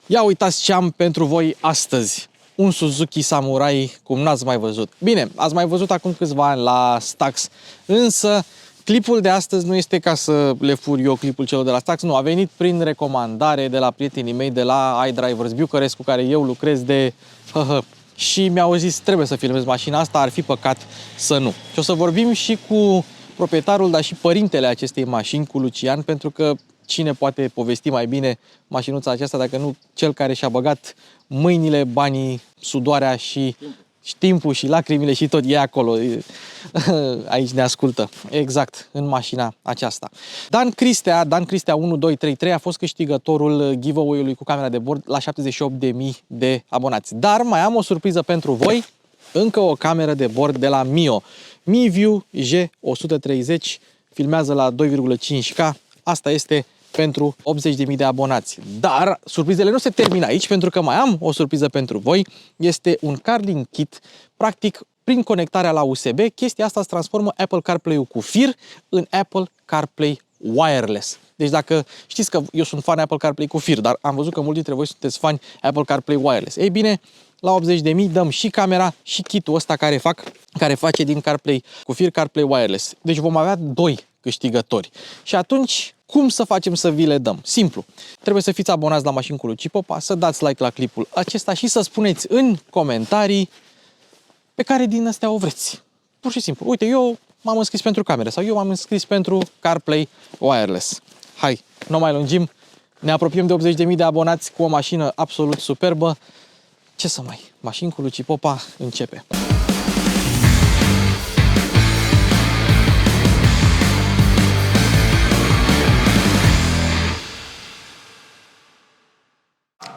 Ia uitați ce am pentru voi astăzi. Un Suzuki Samurai cum n-ați mai văzut. Bine, ați mai văzut acum câțiva ani la Stax, însă clipul de astăzi nu este ca să le fur eu clipul celor de la Stax, nu, a venit prin recomandare de la prietenii mei de la iDrivers Bucharest, cu care eu lucrez de și mi-au zis trebuie să filmez mașina asta, ar fi păcat să nu. Și o să vorbim și cu proprietarul, dar și părintele acestei mașini, cu Lucian, pentru că cine poate povesti mai bine mașinuța aceasta dacă nu cel care și-a băgat mâinile, banii, sudoarea și timpul și lacrimile și tot e acolo. Aici ne ascultă. Exact, în mașina aceasta. Dan Cristea 1233 a fost câștigătorul giveaway-ului cu camera de bord la 78.000 de abonați. Dar mai am o surpriză pentru voi, încă o cameră de bord de la Mio. MiView G130 filmează la 2,5K. Asta este pentru 80.000 de abonați. Dar surprizele nu se termină aici, pentru că mai am o surpriză pentru voi. Este un CarLink kit, practic prin conectarea la USB. Chestia asta îți transformă Apple CarPlay-ul cu fir în Apple CarPlay wireless. Deci dacă știți că eu sunt fan Apple CarPlay cu fir, dar am văzut că mulți dintre voi sunteți fani Apple CarPlay wireless. Ei bine, la 80.000 dăm și camera și kitul ăsta care face din CarPlay cu fir CarPlay wireless. Deci vom avea 2 câștigători. Și atunci, cum să facem să vi le dăm? Simplu. Trebuie să fiți abonați la Mașini cu Luci Popa, să dați like la clipul acesta și să spuneți în comentarii pe care din astea o vreți. Pur și simplu. Uite, eu m-am înscris pentru camere sau eu m-am înscris pentru CarPlay wireless. Hai, nu mai lungim. Ne apropiem de 80.000 de abonați cu o mașină absolut superbă. Ce să mai? Mașini cu Luci Popa începe.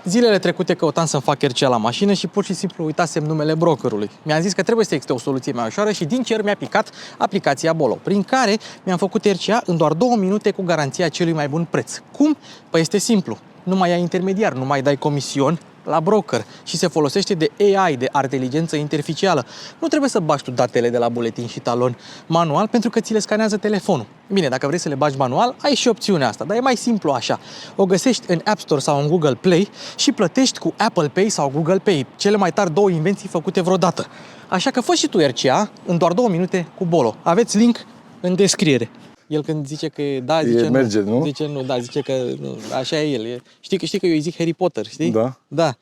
Zilele trecute căutam să-mi fac RCA la mașină și pur și simplu uitasem numele brokerului. Mi-am zis că trebuie să existe o soluție mai ușoară și din cer mi-a picat aplicația Bolo, prin care mi-am făcut RCA în doar 2 minute cu garanția celui mai bun preț. Cum? Păi este simplu. Nu mai ai intermediar, nu mai dai comision la broker și se folosește de AI, de inteligență artificială. Nu trebuie să bagi tu datele de la buletin și talon manual pentru că ți le scanează telefonul. Bine, dacă vrei să le bagi manual, ai și opțiunea asta, dar e mai simplu așa. O găsești în App Store sau în Google Play și plătești cu Apple Pay sau Google Pay, cele mai tari 2 invenții făcute vreodată. Așa că fă și tu RCA în doar 2 minute cu Bolo. Aveți link în descriere. El când zice că da, zice merge, nu? Zice nu, da, zice că nu, așa e el. Știi că eu îi zic Harry Potter, știi? Da. Da.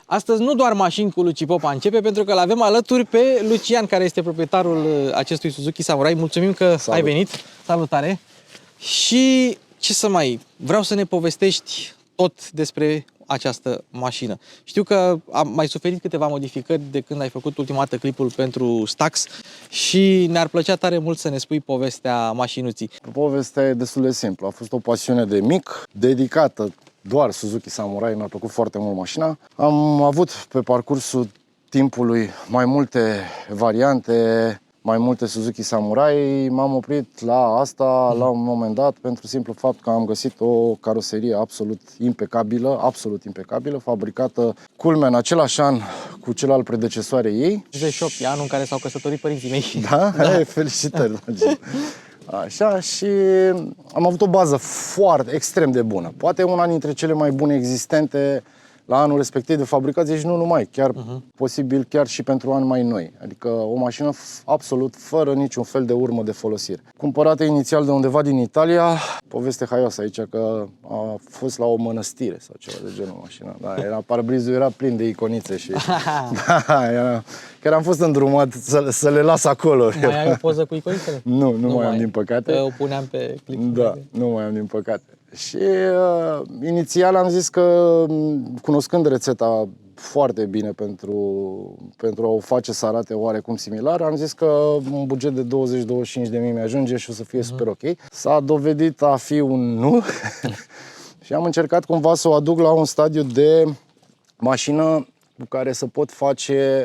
Astăzi nu doar Mașini cu Luci Popa începe, pentru că l-avem alături pe Lucian, care este proprietarul acestui Suzuki Samurai. Mulțumim că ai venit. Salutare. Și ce să mai, vreau să ne povestești tot despre această mașină. Știu că am mai suferit câteva modificări de când ai făcut ultima dată clipul pentru Stax și ne-ar plăcea tare mult să ne spui povestea mașinuții. Povestea e destul de simplă. A fost o pasiune de mic, dedicată doar Suzuki Samurai. Mi-a plăcut foarte mult mașina. Am avut pe parcursul timpului mai multe variante, mai multe Suzuki Samurai. M-am oprit la asta la un moment dat pentru simplu fapt că am găsit o caroserie absolut impecabilă, fabricată, culmea, în același an cu cel al predecesoarei ei. 68 e anul în care s-au căsătorit părinții mei. Da? Da. Felicitări, dragi. Așa, și am avut o bază extrem de bună. Poate una dintre cele mai bune existente la anul respectiv de fabricație și nu numai, chiar posibil chiar și pentru ani mai noi. Adică o mașină absolut fără niciun fel de urmă de folosire. Cumpărată inițial de undeva din Italia, poveste haioasă aici că a fost la o mănăstire sau ceva de genul mașina. Da, parbrizul era plin de iconițe și chiar am fost îndrumat să le las acolo. Mai ai o poză cu iconițele? Nu mai am, din păcate. O puneam pe clip. Da, nu mai am, din păcate. Și inițial am zis că, cunoscând rețeta foarte bine pentru a o face să arate oarecum similar, am zis că un buget de 20-25 de mii mi-ajunge și o să fie super ok. S-a dovedit a fi un nu și am încercat cumva să o aduc la un stadiu de mașină cu care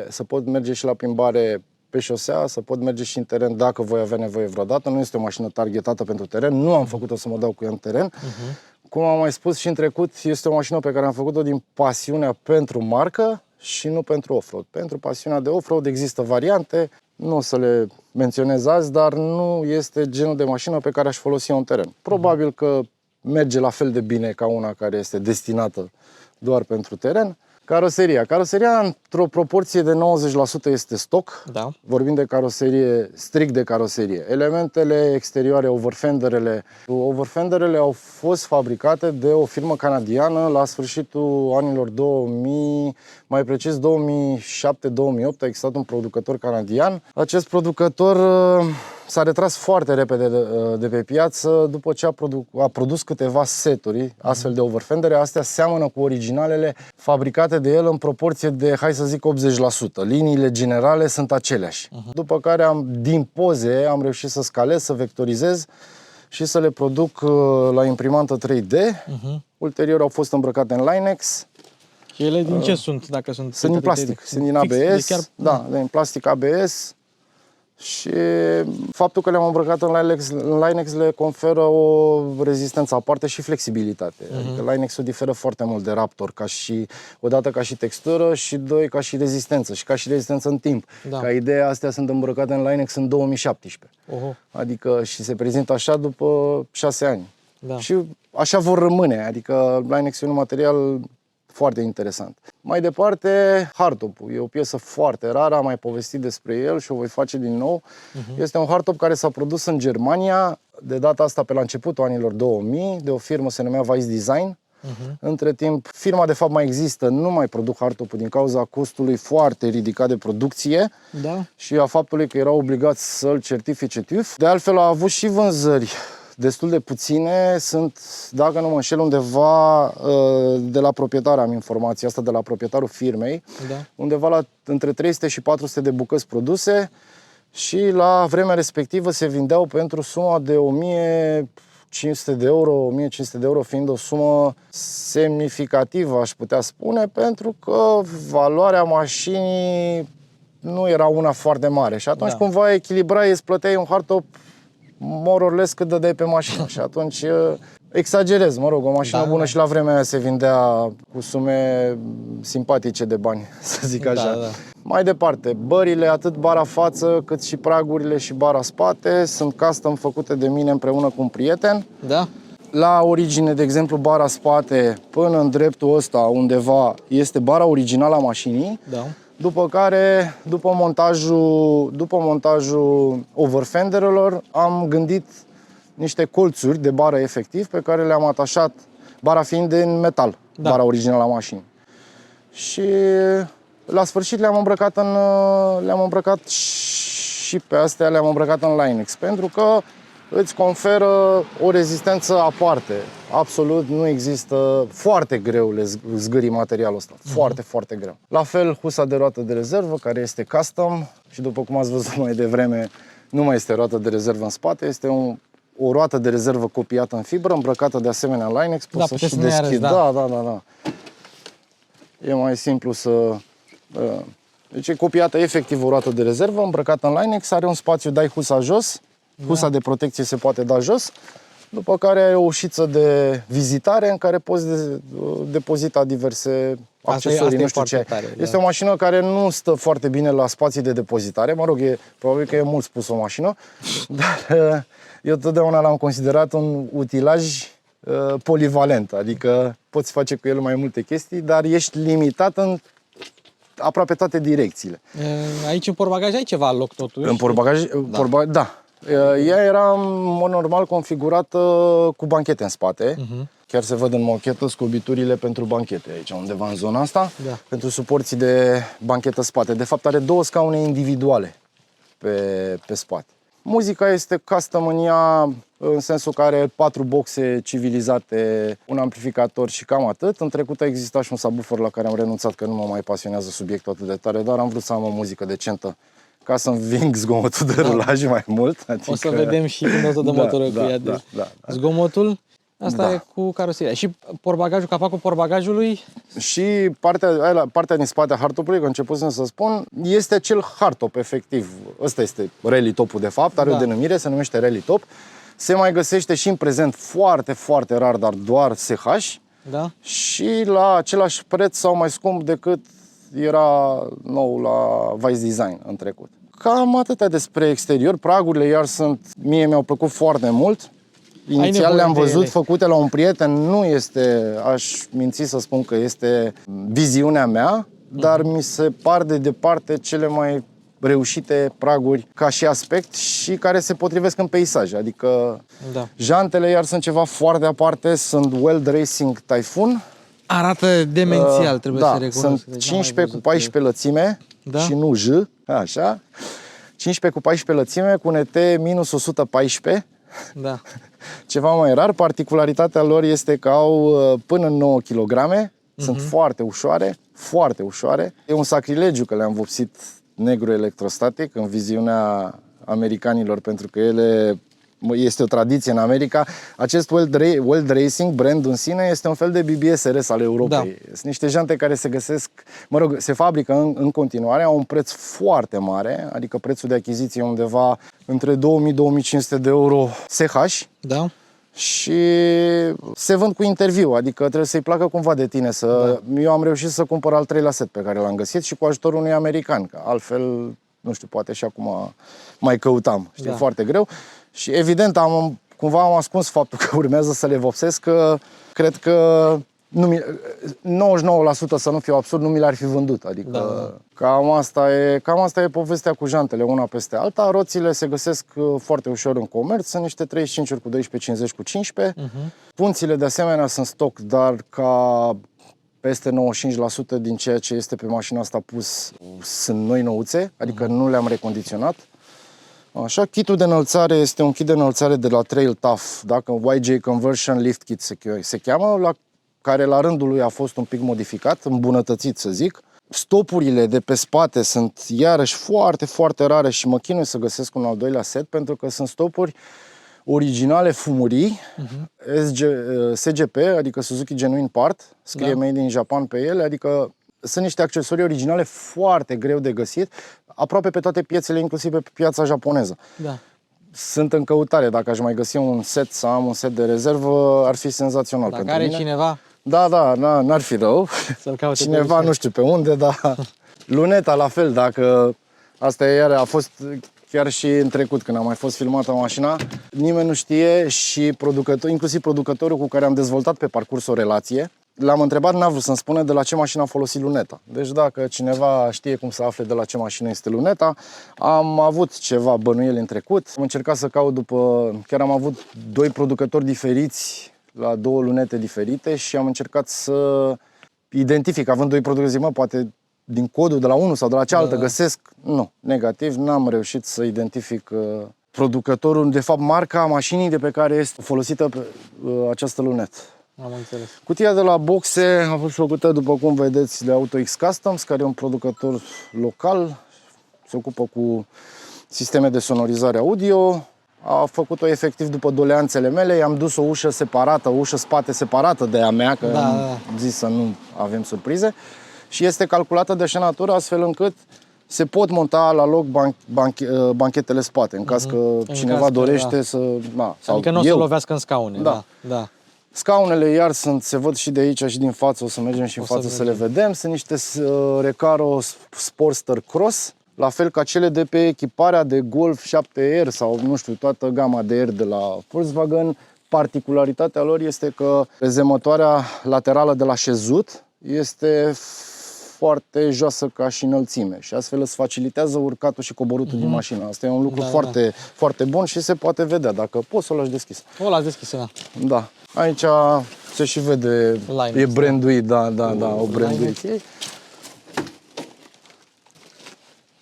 să pot merge și la plimbare pe șosea, să pot merge și în teren dacă voi avea nevoie vreodată. Nu este o mașină targetată pentru teren, nu am făcut-o să mă dau cu ea în teren. Cum am mai spus și în trecut, este o mașină pe care am făcut-o din pasiunea pentru marcă și nu pentru off-road. Pentru pasiunea de off-road există variante, nu o să le menționez azi, dar nu este genul de mașină pe care aș folosi-o în teren. Probabil că merge la fel de bine ca una care este destinată doar pentru teren. Caroseria. Caroseria, într-o proporție de 90% este stoc. Da. Vorbim de caroserie, strict de caroserie. Elementele exterioare, overfenderele au fost fabricate de o firmă canadiană la sfârșitul anilor 2000, mai precis 2007-2008, a existat un producător canadian. Acest producător s-a retras foarte repede de pe piață după ce a produs câteva seturi astfel de overfendere. Astea seamănă cu originalele fabricate de el în proporție de, hai să zic, 80%. Liniile generale sunt aceleași. După care, din poze, am reușit să scalez, să vectorizez și să le produc la imprimantă 3D. Ulterior au fost îmbrăcate în Linex. Ele din ce sunt, dacă sunt? Sunt din plastic, sunt din ABS, da, din plastic ABS. Și faptul că le-am îmbrăcat în Linex le conferă o rezistență aparte și flexibilitate. Adică Linex-ul diferă foarte mult de Raptor, odată ca și textură și doi ca și rezistență și ca și rezistență în timp. Da. Ca idee, astea sunt îmbrăcate în Linex în 2017. Adică și se prezintă așa după 6 ani. Da. Și așa vor rămâne, adică Linex e un material foarte interesant. Mai departe, hardtop-ul. E o piesă foarte rară, am mai povestit despre el și o voi face din nou. Este un hardtop care s-a produs în Germania, de data asta pe la începutul anilor 2000, de o firmă se numea Weiss Design. Între timp, firma de fapt mai există, nu mai produc hardtop-ul din cauza costului foarte ridicat de producție și a faptului că erau obligați să-l certifice TÜV. De altfel, a avut și vânzări destul de puține, sunt, dacă nu mă înșel, undeva de la proprietar, am informația asta, de la proprietarul firmei, undeva între 300 și 400 de bucăți produse și la vremea respectivă se vindeau pentru suma de 1500 de euro, 1500 de euro fiind o sumă semnificativă, aș putea spune, pentru că valoarea mașinii nu era una foarte mare și atunci cumva echilibrai, îți plăteai un hardtop more or less cât dădeai pe mașină și atunci exagerez, mă rog, o mașină bună și la vremea aia se vindea cu sume simpatice de bani, să zic așa. Mai departe, bările, atât bara față cât și pragurile și bara spate sunt custom făcute de mine împreună cu un prieten. La origine, de exemplu, bara spate până în dreptul ăsta undeva este bara originală a mașinii. După care, după montajul overfenderelor, am gândit niște colțuri de bară efectiv pe care le-am atașat, bara fiind din metal, bara originală a mașinii. Și la sfârșit le-am îmbrăcat și pe astea le-am îmbrăcat în Linex, pentru că îți conferă o rezistență aparte. Absolut nu există, foarte greu le zgârii materialul ăsta, foarte, foarte greu. La fel, husa de roată de rezervă, care este custom și după cum ați văzut mai devreme, nu mai este roată de rezervă în spate, este o roată de rezervă copiată în fibră, îmbrăcată de asemenea în Linex, poți să și deschid. Da. E mai simplu să... Deci e copiată efectiv o roată de rezervă, îmbrăcată în Linex, are un spațiu, dai husa jos, husa de protecție se poate da jos, după care ai o ușiță de vizitare în care poți depozita diverse accesorii, nu știu ce. Este o mașină care nu stă foarte bine la spații de depozitare, mă rog, probabil că e mult spus o mașină, dar eu totdeauna l-am considerat un utilaj polivalent, adică poți face cu el mai multe chestii, dar ești limitat în aproape toate direcțiile. Aici în portbagaj ai ceva loc totuși? În portbagaj, da. Ea era în mod normal configurată cu banchete în spate. Chiar se văd în mochetă scobiturile pentru banchete aici, undeva în zona asta, pentru suporții de banchetă spate. De fapt are 2 scaune individuale pe spate. Muzica este custom în ea, în sensul că are 4 boxe civilizate, un amplificator și cam atât. În trecut a existat și un subwoofer la care am renunțat, că nu mă mai pasionează subiectul atât de tare, dar am vrut să am o muzică decentă ca să înving zgomotul de rulaj mai mult. Adică... O să vedem și când o să dăm motorul cu ea. Zgomotul, asta e cu caroseria. Și portbagajul, capacul portbagajului? Și partea din spate a hardtopului, că începusem să spun, este acel hardtop efectiv. Ăsta este rally top-ul de fapt, are o denumire, se numește rally top. Se mai găsește și în prezent foarte, foarte rar, dar doar SH. Și la același preț sau mai scump decât era nou la Weiss Design în trecut. Cam atâtea despre exterior. Pragurile iar mie mi-au plăcut foarte mult. inițial le-am nevoie de văzut ele. făcute la un prieten, nu este, aș minți să spun că este viziunea mea, dar mi se par de departe cele mai reușite praguri ca și aspect și care se potrivesc în peisaj. Adică Da. jantele iar sunt ceva foarte aparte, sunt Weld Racing Typhoon. Arată demențial, trebuie Da, să recunosc. sunt 15 cu 14 lățime Da? și nu J, așa. 15 cu 14 lățime cu NT minus 114. Da. Ceva mai rar, particularitatea lor este că au până în 9 kg, sunt foarte ușoare, foarte ușoare. E un sacrilegiu că le-am vopsit negru electrostatic în viziunea americanilor, pentru că ele este o tradiție în America. Acest Weld Racing, brandul în sine, este un fel de BBS RS al Europei. Da. Sunt niște jante care se găsesc, se fabrică în continuare, au un preț foarte mare, adică prețul de achiziție e undeva între 2000-2500 de euro SH. Da? Și se vând cu interviu, adică trebuie să-i placă cumva de tine. Eu am reușit să cumpăr al 3-lea set pe care l-am găsit și cu ajutorul unui american, că altfel, nu știu, poate și acum mai căutam, știi, foarte greu. Și evident, cumva am ascuns faptul că urmează să le vopsesc, că cred că 99% să nu fiu absurd, nu mi le-ar fi vândut. Adică cam asta e povestea cu jantele, una peste alta. Roțile se găsesc foarte ușor în comerț, sunt niște 35-uri cu 12, 50 cu 15. Punțile de asemenea sunt stock, dar ca peste 95% din ceea ce este pe mașina asta pus sunt noi nouțe, adică nu le-am recondiționat. Așa, kitul de înălțare este un kit de înălțare de la Trail Tough, dacă YJ Conversion Lift Kit se cheamă, la care la rândul lui a fost un pic modificat, îmbunătățit să zic. Stopurile de pe spate sunt iarăși foarte, foarte rare și mă chinui să găsesc un al doilea set, pentru că sunt stopuri originale fumurii, SGP, adică Suzuki Genuine Part, scrie Made in Japan pe ele, adică sunt niște accesorii originale foarte greu de găsit, aproape pe toate piețele, inclusiv pe piața japoneză. Da. Sunt în căutare, dacă aș mai găsi un set, să am un set de rezervă, ar fi senzațional Dacă pentru are mine. cineva Da, n-ar fi rău. să-l caute Cineva, nu știu pe unde, dar luneta la fel, dacă asta iar a fost chiar și în trecut, când a mai fost filmată mașina, nimeni nu știe și inclusiv producătorul cu care am dezvoltat pe parcurs o relație, l-am întrebat, n-a vrut să-mi spună de la ce mașină a folosit luneta. Deci dacă cineva știe cum să afle de la ce mașină este luneta, am avut ceva bănuieli în trecut. Am încercat să caut chiar am avut 2 producători diferiți la 2 lunete diferite și am încercat să identific, având 2 producători, zic, poate din codul de la unul sau de la cealaltă găsesc. Nu, negativ, n-am reușit să identific producătorul, de fapt marca mașinii de pe care este folosită această lunetă. Am înțeles. Cutia de la boxe a fost făcută, după cum vedeți, de AutoX Customs, care e un producător local, se ocupă cu sisteme de sonorizare audio. A făcut-o efectiv după doleanțele mele, i-am dus o ușă separată, o ușă spate separată de a mea, că am zis să nu avem surprize. Și este calculată de șenatură astfel încât se pot monta la loc banchetele spate, în caz că cineva dorește să... sau adică nu o să lovească în scaune. Da. Scaunele iar se văd și de aici și din față, o să mergem și în față să le vedem. Sunt niște Recaro Sportster Cross, la fel ca cele de pe echiparea de Golf 7R sau, nu știu, toată gama de R de la Volkswagen. Particularitatea lor este că rezemătoarea laterală de la șezut este foarte joasă ca și înălțime și astfel îți facilitează urcatul și coborutul din mașină. Asta e un lucru foarte, foarte bun și se poate vedea. Dacă poți să o lași deschis. O las deschisă, da. Da. Aici se și vede, e branduit, da, o branduit.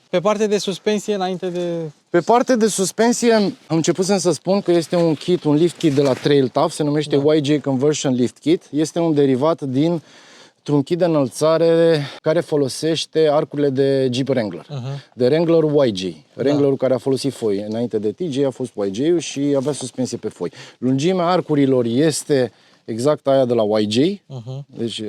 Pe partea de suspensie, înainte de... Pe partea de suspensie, am început să spun că este un kit, un lift kit de la Trail Tough, se numește YJ Conversion Lift Kit. Este un derivat dintr-un kit de înălțare care folosește arcurile de Jeep Wrangler, de Wrangler YJ. Wranglerul care a folosit foi. Înainte de TJ a fost YJ-ul și avea suspensie pe foi. Lungimea arcurilor este exact aia de la YJ, deci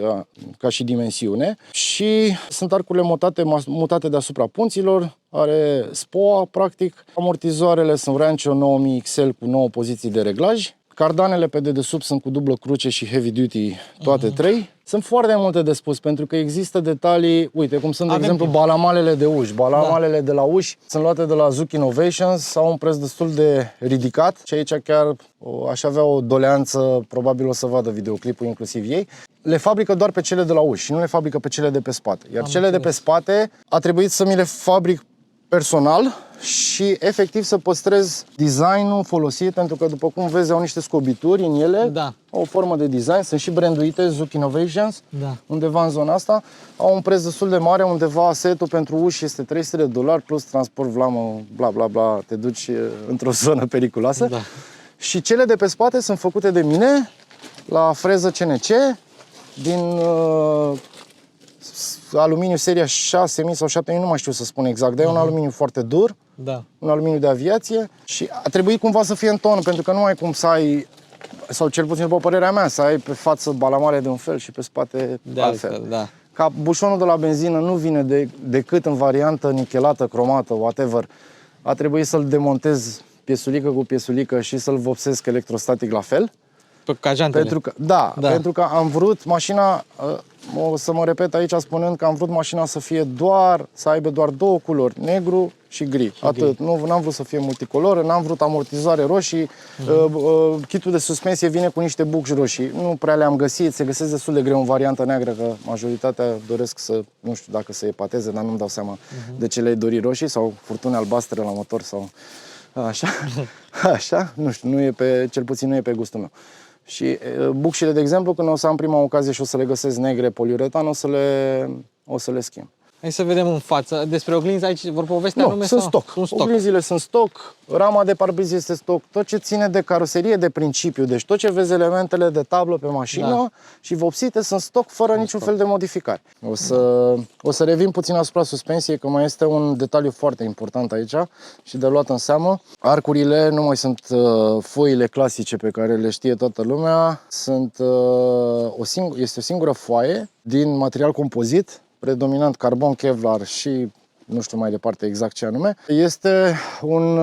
ca și dimensiune. Și sunt arcurile mutate deasupra punților, are SPOA, practic. Amortizoarele sunt Rancho 9000 XL cu 9 poziții de reglaj. Cardanele pe dedesubt sunt cu dublă cruce și heavy duty, toate 3. Sunt foarte multe de spus, pentru că există detalii, uite, cum sunt, de Avem exemplu, timp. balamalele de uși. Balamalele de la uși sunt luate de la Zuc Innovations, au un preț destul de ridicat și aici chiar aș avea o doleanță, probabil o să vadă videoclipul inclusiv ei. Le fabrică doar pe cele de la uși și nu le fabrică pe cele de pe spate. Iar cele de pe spate a trebuit să mi le fabric personal și efectiv să păstrez designul folosit, pentru că după cum vezi au niște scobituri în ele, Da. au o formă de design, sunt și branduite, Zuc Innovations, Da. undeva în zona asta, au un preț destul de mare, undeva setul pentru uși este $300 plus transport, vlamă, bla bla bla, te duci într-o zonă periculoasă. Da. Și cele de pe spate sunt făcute de mine la freză CNC din aluminiu seria 6000 sau 7000, nu mai știu să spun exact, dar e un aluminiu foarte dur, Da. un aluminiu de aviație și a trebuit cumva să fie în ton, pentru că nu ai cum să ai, sau cel puțin după părerea mea, să ai pe față balamale de un fel și pe spate De altfel. altfel, da. Ca bușonul de la benzină nu vine decât în variantă nichelată, cromată, whatever. A trebuit să-l demontez piesulică cu piesulică și să-l vopsesc electrostatic la fel. Ca jantele. Pentru că, da, pentru că am vrut mașina, o să mă repet aici spunând că am vrut mașina să aibă doar două culori, negru și gri. Atât. Nu am vrut să fie multicoloră, n-am vrut amortizoare roșii, kitul de suspensie vine cu niște bucși roșii. Nu prea le-am găsit, se găsesc destul de greu în varianta neagră, că majoritatea doresc să, nu știu dacă să epateze, dar nu-mi dau seama de ce le-ai dori roșii sau furtune albastre la motor sau așa. Așa, nu știu, cel puțin nu e pe gustul meu. Și bucșile, de exemplu, când o să am prima ocazie și o să le găsesc negre poliuretan, o să le schimb. Hai să vedem în față. Despre oglinzi aici vor povestea anume? Sunt sau? stock. Sunt stock. Oglinzile sunt stock, rama de parbriz este stock, tot ce ține de caroserie de principiu, deci tot ce vezi elementele de tablă pe mașină și vopsite sunt stock fără niciun fel de modificare. O să revin puțin asupra suspensiei, că mai este un detaliu foarte important aici și de luat în seamă. Arcurile nu mai sunt foile clasice pe care le știe toată lumea, este o singură foaie din material compozit, predominant carbon, Kevlar și nu știu mai departe exact ce anume. Este un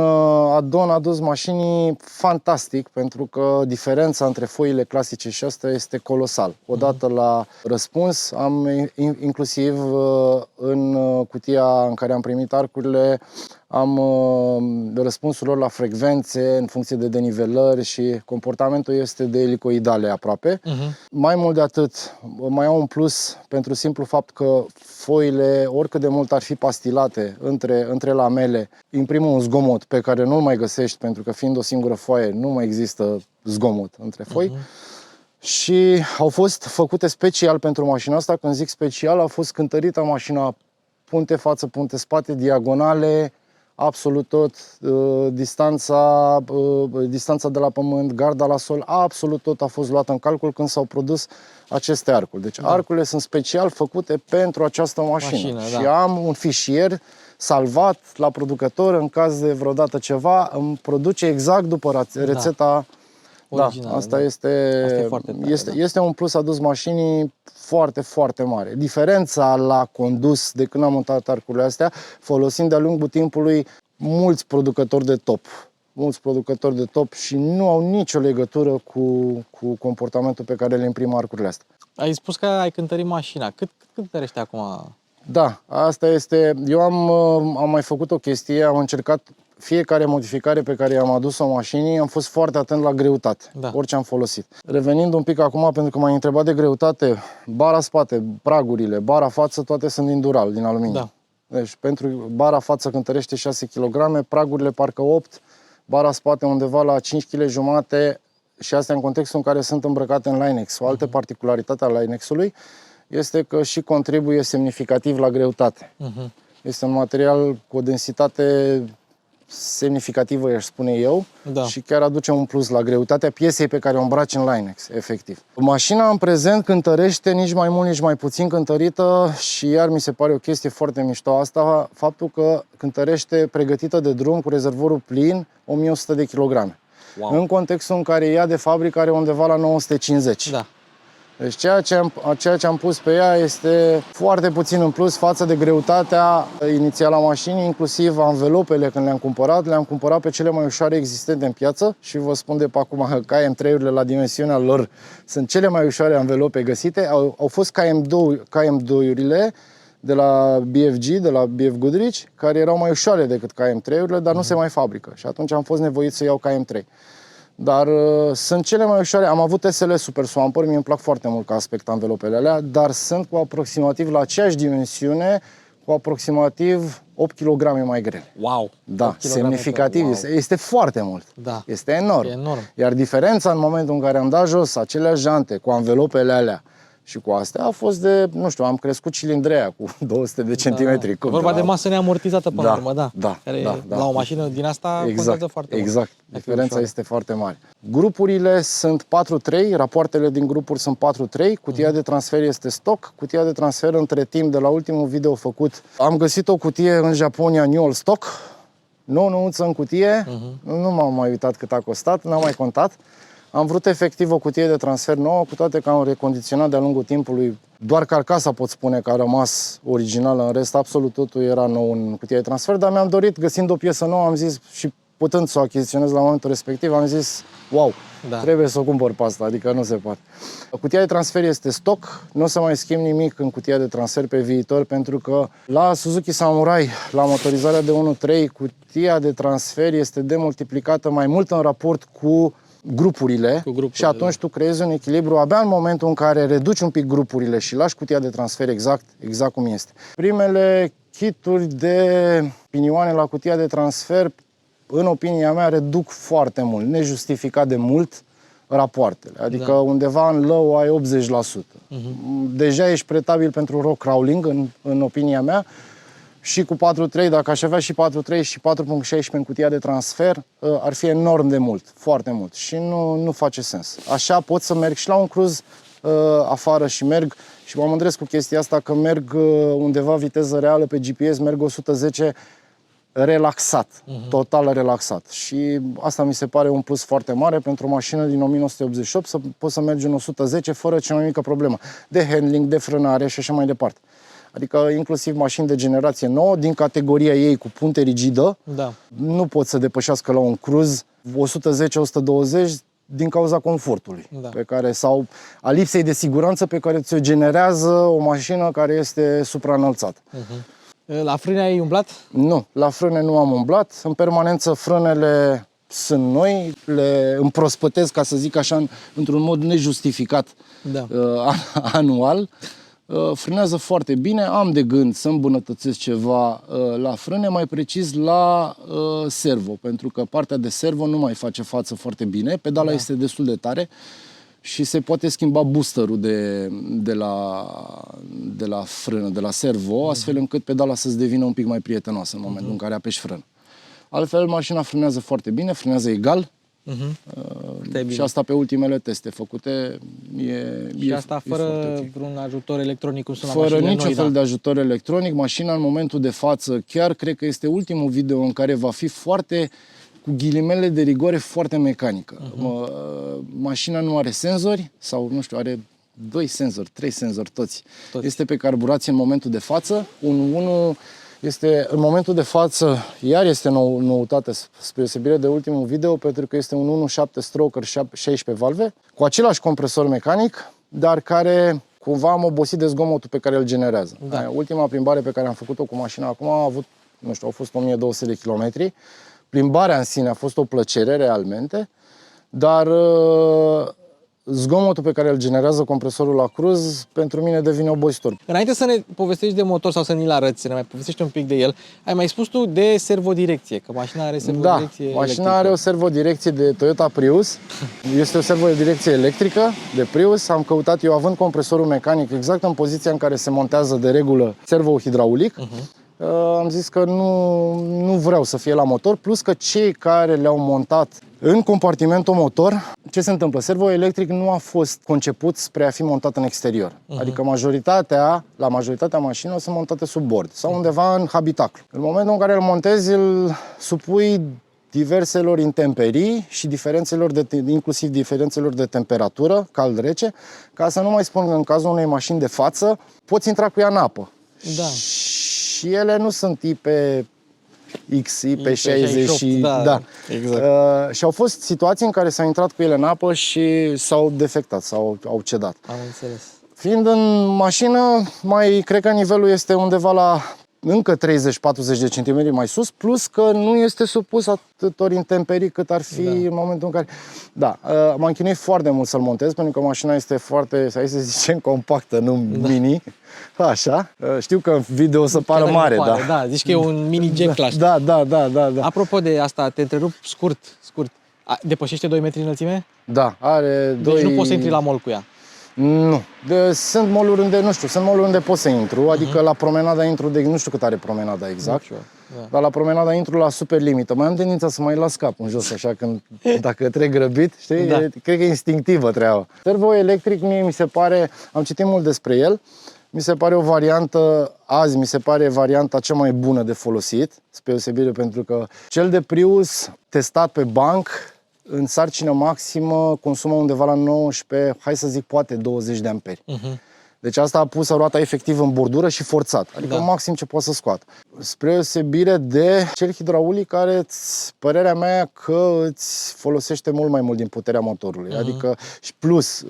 adon adus mașinii fantastic, pentru că diferența între foile clasice și astea este colosal. Odată la răspuns, am inclusiv în cutia în care am primit arcurile, am răspunsul lor la frecvențe în funcție de denivelări și comportamentul este de elicoidale aproape. Mai mult de atât, mai au un plus pentru simplu fapt că foile, oricât de mult ar fi pastilate între lamele, imprimă un zgomot pe care nu-l mai găsești, pentru că fiind o singură foaie, nu mai există zgomot între foi. Și au fost făcute special pentru mașina asta. Când zic special, a fost cântărită mașina punte față, punte spate, diagonale, absolut tot, distanța de la pământ, garda la sol, absolut tot a fost luată în calcul când s-au produs aceste arcuri. Deci arcurile sunt special făcute pentru această mașină. Și am un fișier salvat la producător, în caz de vreodată ceva, îmi produce exact după rețeta originală. Asta este un plus adus mașinii foarte, foarte mare. Diferența la condus de când am montat arcurile astea, folosind de-a lungul timpului mulți producători de top și nu au nicio legătură cu comportamentul pe care le imprimă arcurile astea. Ai spus că ai cântărit mașina. Cât cântărește acum? Da, asta este. Eu am mai făcut o chestie, am încercat fiecare modificare pe care i-am adus-o mașinii, am fost foarte atent la greutate, orice am folosit. Revenind un pic acum, pentru că m-ai întrebat de greutate, bara spate, pragurile, bara față, toate sunt din dural, din aluminiu. Da. Deci pentru bara față cântărește 6 kg, pragurile parcă 8, bara spate undeva la 5 kg jumate și astea în contextul în care sunt îmbrăcate în Linex. O altă particularitate a Linexului este că și contribuie semnificativ la greutate. Este un material cu o densitate semnificativă, aș spune eu, și chiar aduce un plus la greutatea piesei pe care o îmbraci în Linex, efectiv. Mașina în prezent cântărește nici mai mult, nici mai puțin cântărită și iar mi se pare o chestie foarte mișto asta, faptul că cântărește pregătită de drum cu rezervorul plin 1100 de kilograme. Wow. În contextul în care ea de fabrică are undeva la 950. Da. Deci ceea ce am pus pe ea este foarte puțin în plus față de greutatea inițială a mașinii, inclusiv anvelopele când le-am cumpărat pe cele mai ușoare existente în piață și vă spun de pe acum că KM3-urile la dimensiunea lor sunt cele mai ușoare anvelope găsite. Au fost KM2-urile de la BFG, de la BF Goodrich, care erau mai ușoare decât KM3-urile, dar nu se mai fabrică și atunci am fost nevoit să iau KM3. Dar sunt cele mai ușoare. Am avut SL Super Swamper, mie îmi plac foarte mult ca aspect anvelopele alea, dar sunt cu aproximativ la aceeași dimensiune, cu aproximativ 8 kg mai grele. Wow! Da, semnificativ. Wow. Este foarte mult. Da. Este enorm. E enorm. Iar diferența în momentul în care am dat jos aceleași jante cu anvelopele alea și cu astea a fost de, nu știu, am crescut cilindreea cu 200 de centimetri. Da. Vorba de masă neamortizată până la urmă, da. Care la o mașină din asta contează foarte mult. Exact, diferența este foarte mare. Grupurile sunt 4-3, rapoartele din grupuri sunt 4-3, cutia de transfer este stock, cutia de transfer între timp, de la ultimul video făcut, am găsit o cutie în Japonia New Stock, nouță în cutie, nu m-am mai uitat cât a costat, n-am mai contat. Am vrut efectiv o cutie de transfer nouă, cu toate că am recondiționat de-a lungul timpului. Doar carcasa pot spune că a rămas originală, în rest absolut totul era nou în cutia de transfer, dar mi-am dorit, găsind o piesă nouă, am zis, și putând să o achiziționez la momentul respectiv, am zis, wow, trebuie să o cumpăr pe asta, adică nu se poate. Cutia de transfer este stock, nu o să mai schimb nimic în cutia de transfer pe viitor, pentru că la Suzuki Samurai, la motorizarea de 1.3, cutia de transfer este demultiplicată mai mult în raport cu grupurile și atunci tu creezi un echilibru abia în momentul în care reduci un pic grupurile și lași cutia de transfer exact cum este. Primele kituri de pinioane la cutia de transfer, în opinia mea, reduc foarte mult, nejustificat de mult rapoartele. Adică undeva în low ai 80%. Deja ești pretabil pentru rock crawling, în opinia mea. Și cu 4.3, dacă aș avea și 4.3 și 4.16 în cutia de transfer, ar fi enorm de mult, foarte mult. Și nu face sens. Așa pot să merg și la un cruz afară și merg, și mă mândresc cu chestia asta, că merg undeva viteză reală pe GPS, merg 110 relaxat, total relaxat. Și asta mi se pare un plus foarte mare pentru o mașină din 1988, să poți să mergi în 110 fără cea mai mică problemă de handling, de frânare și așa mai departe. Adică inclusiv mașini de generație nouă, din categoria ei cu punte rigidă, nu pot să depășească la un cruz 110-120 din cauza confortului pe care, sau a lipsei de siguranță pe care ți-o generează o mașină care este supraînălțată. La frâne ai umblat? Nu, la frâne nu am umblat. În permanență frânele sunt noi, le împrospătez, ca să zic așa, într-un mod nejustificat anual. Frânează foarte bine, am de gând să îmbunătățesc ceva la frâne, mai precis la servo, pentru că partea de servo nu mai face față foarte bine, pedala este destul de tare și se poate schimba boosterul de la frână, de la servo, astfel încât pedala să-ți devină un pic mai prietenoasă în momentul în care apeși frână. Altfel, mașina frânează foarte bine, frânează egal. Și asta pe ultimele teste făcute și asta fără vreun ajutor electronic, cum sunt la fără mașinile niciun noi, fel de ajutor electronic. Mașina în momentul de față, chiar cred că este ultimul video în care va fi foarte, cu ghilimele de rigoare, foarte mecanică. Mașina nu are senzori, sau nu știu, are 2 senzori, 3 senzori toți. Este pe carburație în momentul de față. Unul este, în momentul de față, iar este noutate, spre deosebire de ultimul video, pentru că este un 1.7 stroker 16 valve, cu același compresor mecanic, dar care cumva am obosit de zgomotul pe care îl generează. Ultima plimbare pe care am făcut-o cu mașina acum a avut, nu știu, au fost 1200 de kilometri. Plimbarea în sine a fost o plăcere realmente, dar zgomotul pe care îl generează compresorul la cruz, pentru mine devine obositor. Înainte să ne povestești de motor sau să ni-l arăți, să ne mai povestești un pic de el, ai mai spus tu de servodirecție, că mașina are servodirecție electrică. Mașina are o servodirecție de Toyota Prius. Este o servodirecție electrică de Prius. Am căutat, eu având compresorul mecanic exact în poziția în care se montează de regulă servo-hidraulic, am zis că nu vreau să fie la motor, plus că cei care le-au montat în compartimentul motor, ce se întâmplă? Servo electric nu a fost conceput spre a fi montat în exterior. Adică la majoritatea mașinilor sunt montate sub bord sau undeva în habitaclu. În momentul în care îl montezi, îl supui diverselor intemperii și inclusiv diferențelor de temperatură, cald-rece, ca să nu mai spun că în cazul unei mașini de față poți intra cu ea în apă. Da. Și ele nu sunt IP-X, IP60 și... Da, exact. Și au fost situații în care s-a intrat cu ele în apă și s-au defectat sau au cedat. Am înțeles. Fiind în mașină, cred că nivelul este undeva la încă 30-40 de centimetri mai sus, plus că nu este supus atâtor intemperii cât ar fi în momentul în care... Da, m-am chinuit foarte mult să-l montez, pentru că mașina este foarte, să zicem, compactă, nu mini. Așa. Știu că în video o să pară mare, da. Da, zici că e un mini jack class. Da. Apropo de asta, te întrerup scurt. Depășește 2 metri înălțime? Da, are 2... Deci nu poți să intri la mall cu ea. Nu. Sunt mall-uri unde, nu știu, sunt mall-uri unde pot să intru, adică la promenada intru, nu știu cât are promenada exact, dar la promenada intru la super limită. Mai am tendința să mai las capul în jos, așa, dacă trec grăbit, știi? Da. Cred că e instinctivă treaba. Servo electric, mie mi se pare, am citit mult despre el, mi se pare o variantă, azi mi se pare varianta cea mai bună de folosit, spre deosebire, pentru că cel de Prius testat pe banc, în sarcină maximă consumă undeva la 19, hai să zic poate 20 de amperi. Deci asta a pus roata efectiv în bordură și forțat, adică maxim ce poate să scoată. Spre deosebire de cel hidraulic care, părerea mea, că îți folosește mult mai mult din puterea motorului. Adică și plus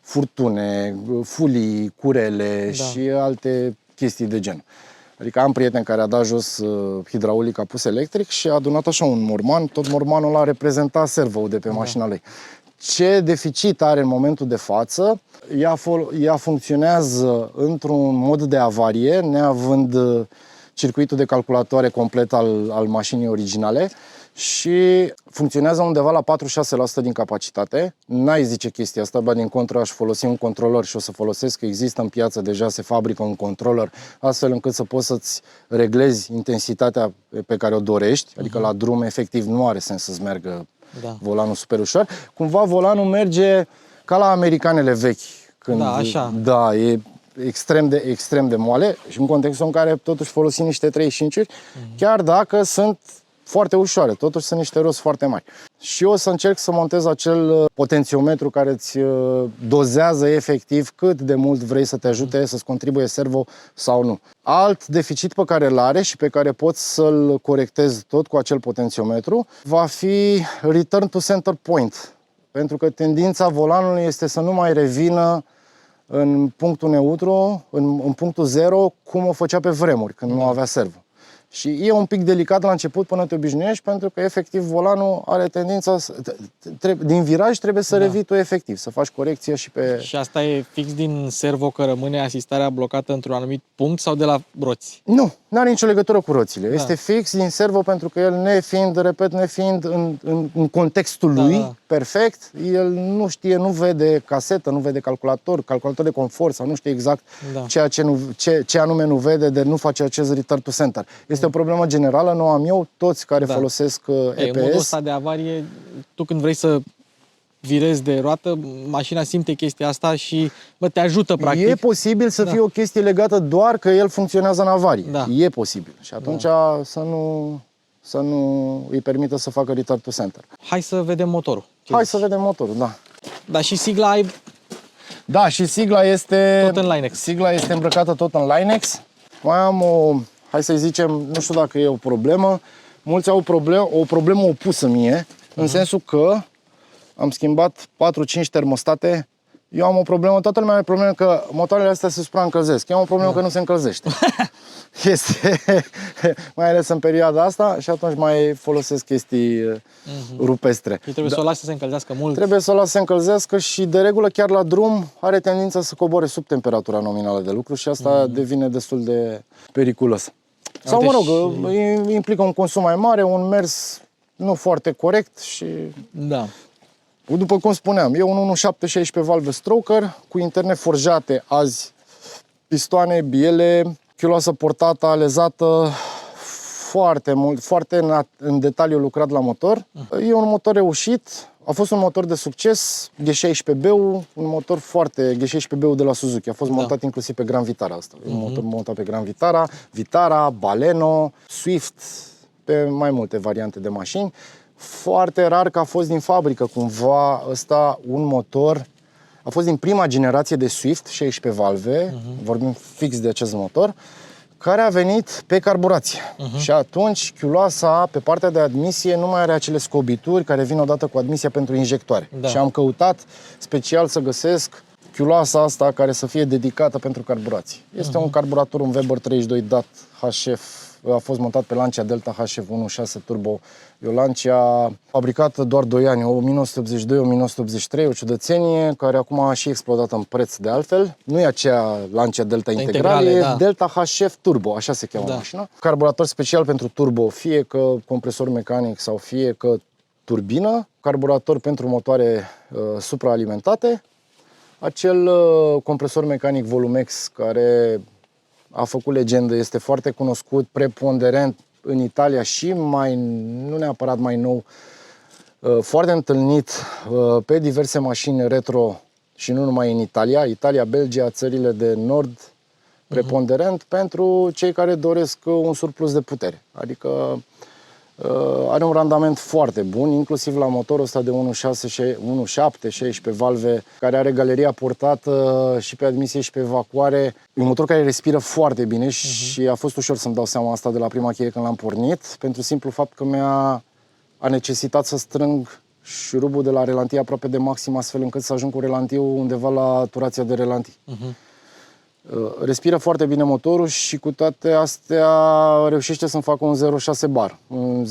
furtune, fulii, curele și alte chestii de gen. Adică am prieten care a dat jos hidraulic, a pus electric și a adunat așa un morman, tot mormanul ăla reprezenta servo-ul de pe mașina lui. Ce deficit are în momentul de față? Ea funcționează într-un mod de avarie, neavând circuitul de calculatoare complet al mașinii originale și funcționează undeva la 4-6% din capacitate. N-ai zice chestia asta, ba din contră aș folosi un controller și o să folosesc, că există în piață, deja se fabrică un controller, astfel încât să poți să-ți reglezi intensitatea pe care o dorești, adică la drum efectiv nu are sens să-ți meargă volanul super ușor. Cumva volanul merge ca la americanele vechi. Când, așa. Da, e extrem de moale și în contextul în care totuși folosim niște 35-uri, chiar dacă sunt foarte ușoare, totuși sunt niște roți foarte mari. Și eu o să încerc să montez acel potențiometru care îți dozează efectiv cât de mult vrei să te ajute să-ți contribuie servo sau nu. Alt deficit pe care îl are și pe care poți să-l corectezi tot cu acel potențiometru va fi return to center point. Pentru că tendința volanului este să nu mai revină în punctul neutru, în punctul zero, cum o făcea pe vremuri, când nu avea servo. Și e un pic delicat la început până te obișnuiești, pentru că efectiv volanul are tendința din viraj trebuie să revii tu efectiv, să faci corecția și pe... Și asta e fix din servo, că rămâne asistarea blocată într-un anumit punct sau de la roți? Nu, nu are nicio legătură cu roțile. Este fix din servo, pentru că el nefiind în contextul lui perfect, el nu știe, nu vede casetă, nu vede calculator de confort sau nu știe exact ce anume nu vede, de nu face acest return to center. Este o problemă generală, nu am eu, toți care folosesc EPS. În modul ăsta de avarie, tu când vrei să virezi de roată, mașina simte chestia asta și te ajută practic. E posibil să fie o chestie legată doar că el funcționează în avarie. E posibil. Și atunci să nu îi permită să facă return to center. Hai să vedem motorul. Hai să vedem motorul, da. Dar și sigla ai... Da, și sigla este... Tot în Linex. Sigla este îmbrăcată tot în Linex. Mai am o... Hai să zicem, nu știu dacă e o problemă. Mulți au o problemă opusă mie, în sensul că am schimbat 4-5 termostate. Eu am o problemă, toată lumea are probleme că motoarele astea se supraîncălzesc. Eu am o problemă că nu se încălzește. Este, mai ales în perioada asta, și atunci mai folosesc chestii rupestre. Trebuie să o lasi să se încălzească mult. Trebuie să o lasi să se încălzească și de regulă chiar la drum are tendința să coboare sub temperatura nominală de lucru și asta devine destul de periculos. Sau, mă rog, implică un consum mai mare, un mers nu foarte corect și... Da. După cum spuneam, e un 1.7 valve stroker cu interne forjate azi, pistoane, biele, chiuloasă portată, alezată, foarte mult, foarte în detaliu lucrat la motor. E un motor reușit, a fost un motor de succes, G16B-ul, un motor foarte, G16B-ul de la Suzuki, a fost montat inclusiv pe Grand Vitara asta. Un motor montat pe Grand Vitara, Baleno, Swift, pe mai multe variante de mașini. Foarte rar că a fost din fabrică cumva ăsta un motor. A fost din prima generație de Swift, 16 valve, vorbim fix de acest motor, care a venit pe carburație. Și atunci chiuloasa, pe partea de admisie, nu mai are acele scobituri care vin odată cu admisia pentru injectoare. Da. Și am căutat special să găsesc chiuloasa asta care să fie dedicată pentru carburație. Este un carburator, un Weber 32 DAT HF, a fost montat pe Lancia Delta HF 1.6 Turbo. E o Lancia fabricată doar 2 ani, 1982-1983, o ciudățenie care acum a și explodat în preț de altfel. Nu e aceea Lancia Delta integrală, e Delta HF Turbo, așa se cheamă mașina. Carburator special pentru turbo, fie că compresor mecanic sau fie că turbină. Carburator pentru motoare supraalimentate. Acel compresor mecanic Volumex care a făcut legendă, este foarte cunoscut, preponderent în Italia și nu neapărat mai nou, foarte întâlnit pe diverse mașini retro și nu numai în Italia, Belgia, țările de nord, preponderent pentru cei care doresc un surplus de putere. Adică are un randament foarte bun, inclusiv la motorul ăsta de 1.7, 16 valve, care are galeria portată și pe admisie și pe evacuare. E un motor care respiră foarte bine și a fost ușor să-mi dau seama asta de la prima cheie când l-am pornit, pentru simplu fapt că a necesitat să strâng șurubul de la relantie aproape de maxim, astfel încât să ajung cu relantiul undeva la turația de relantii. Respiră foarte bine motorul și cu toate astea reușește să-mi facă un 0,6 bar. Un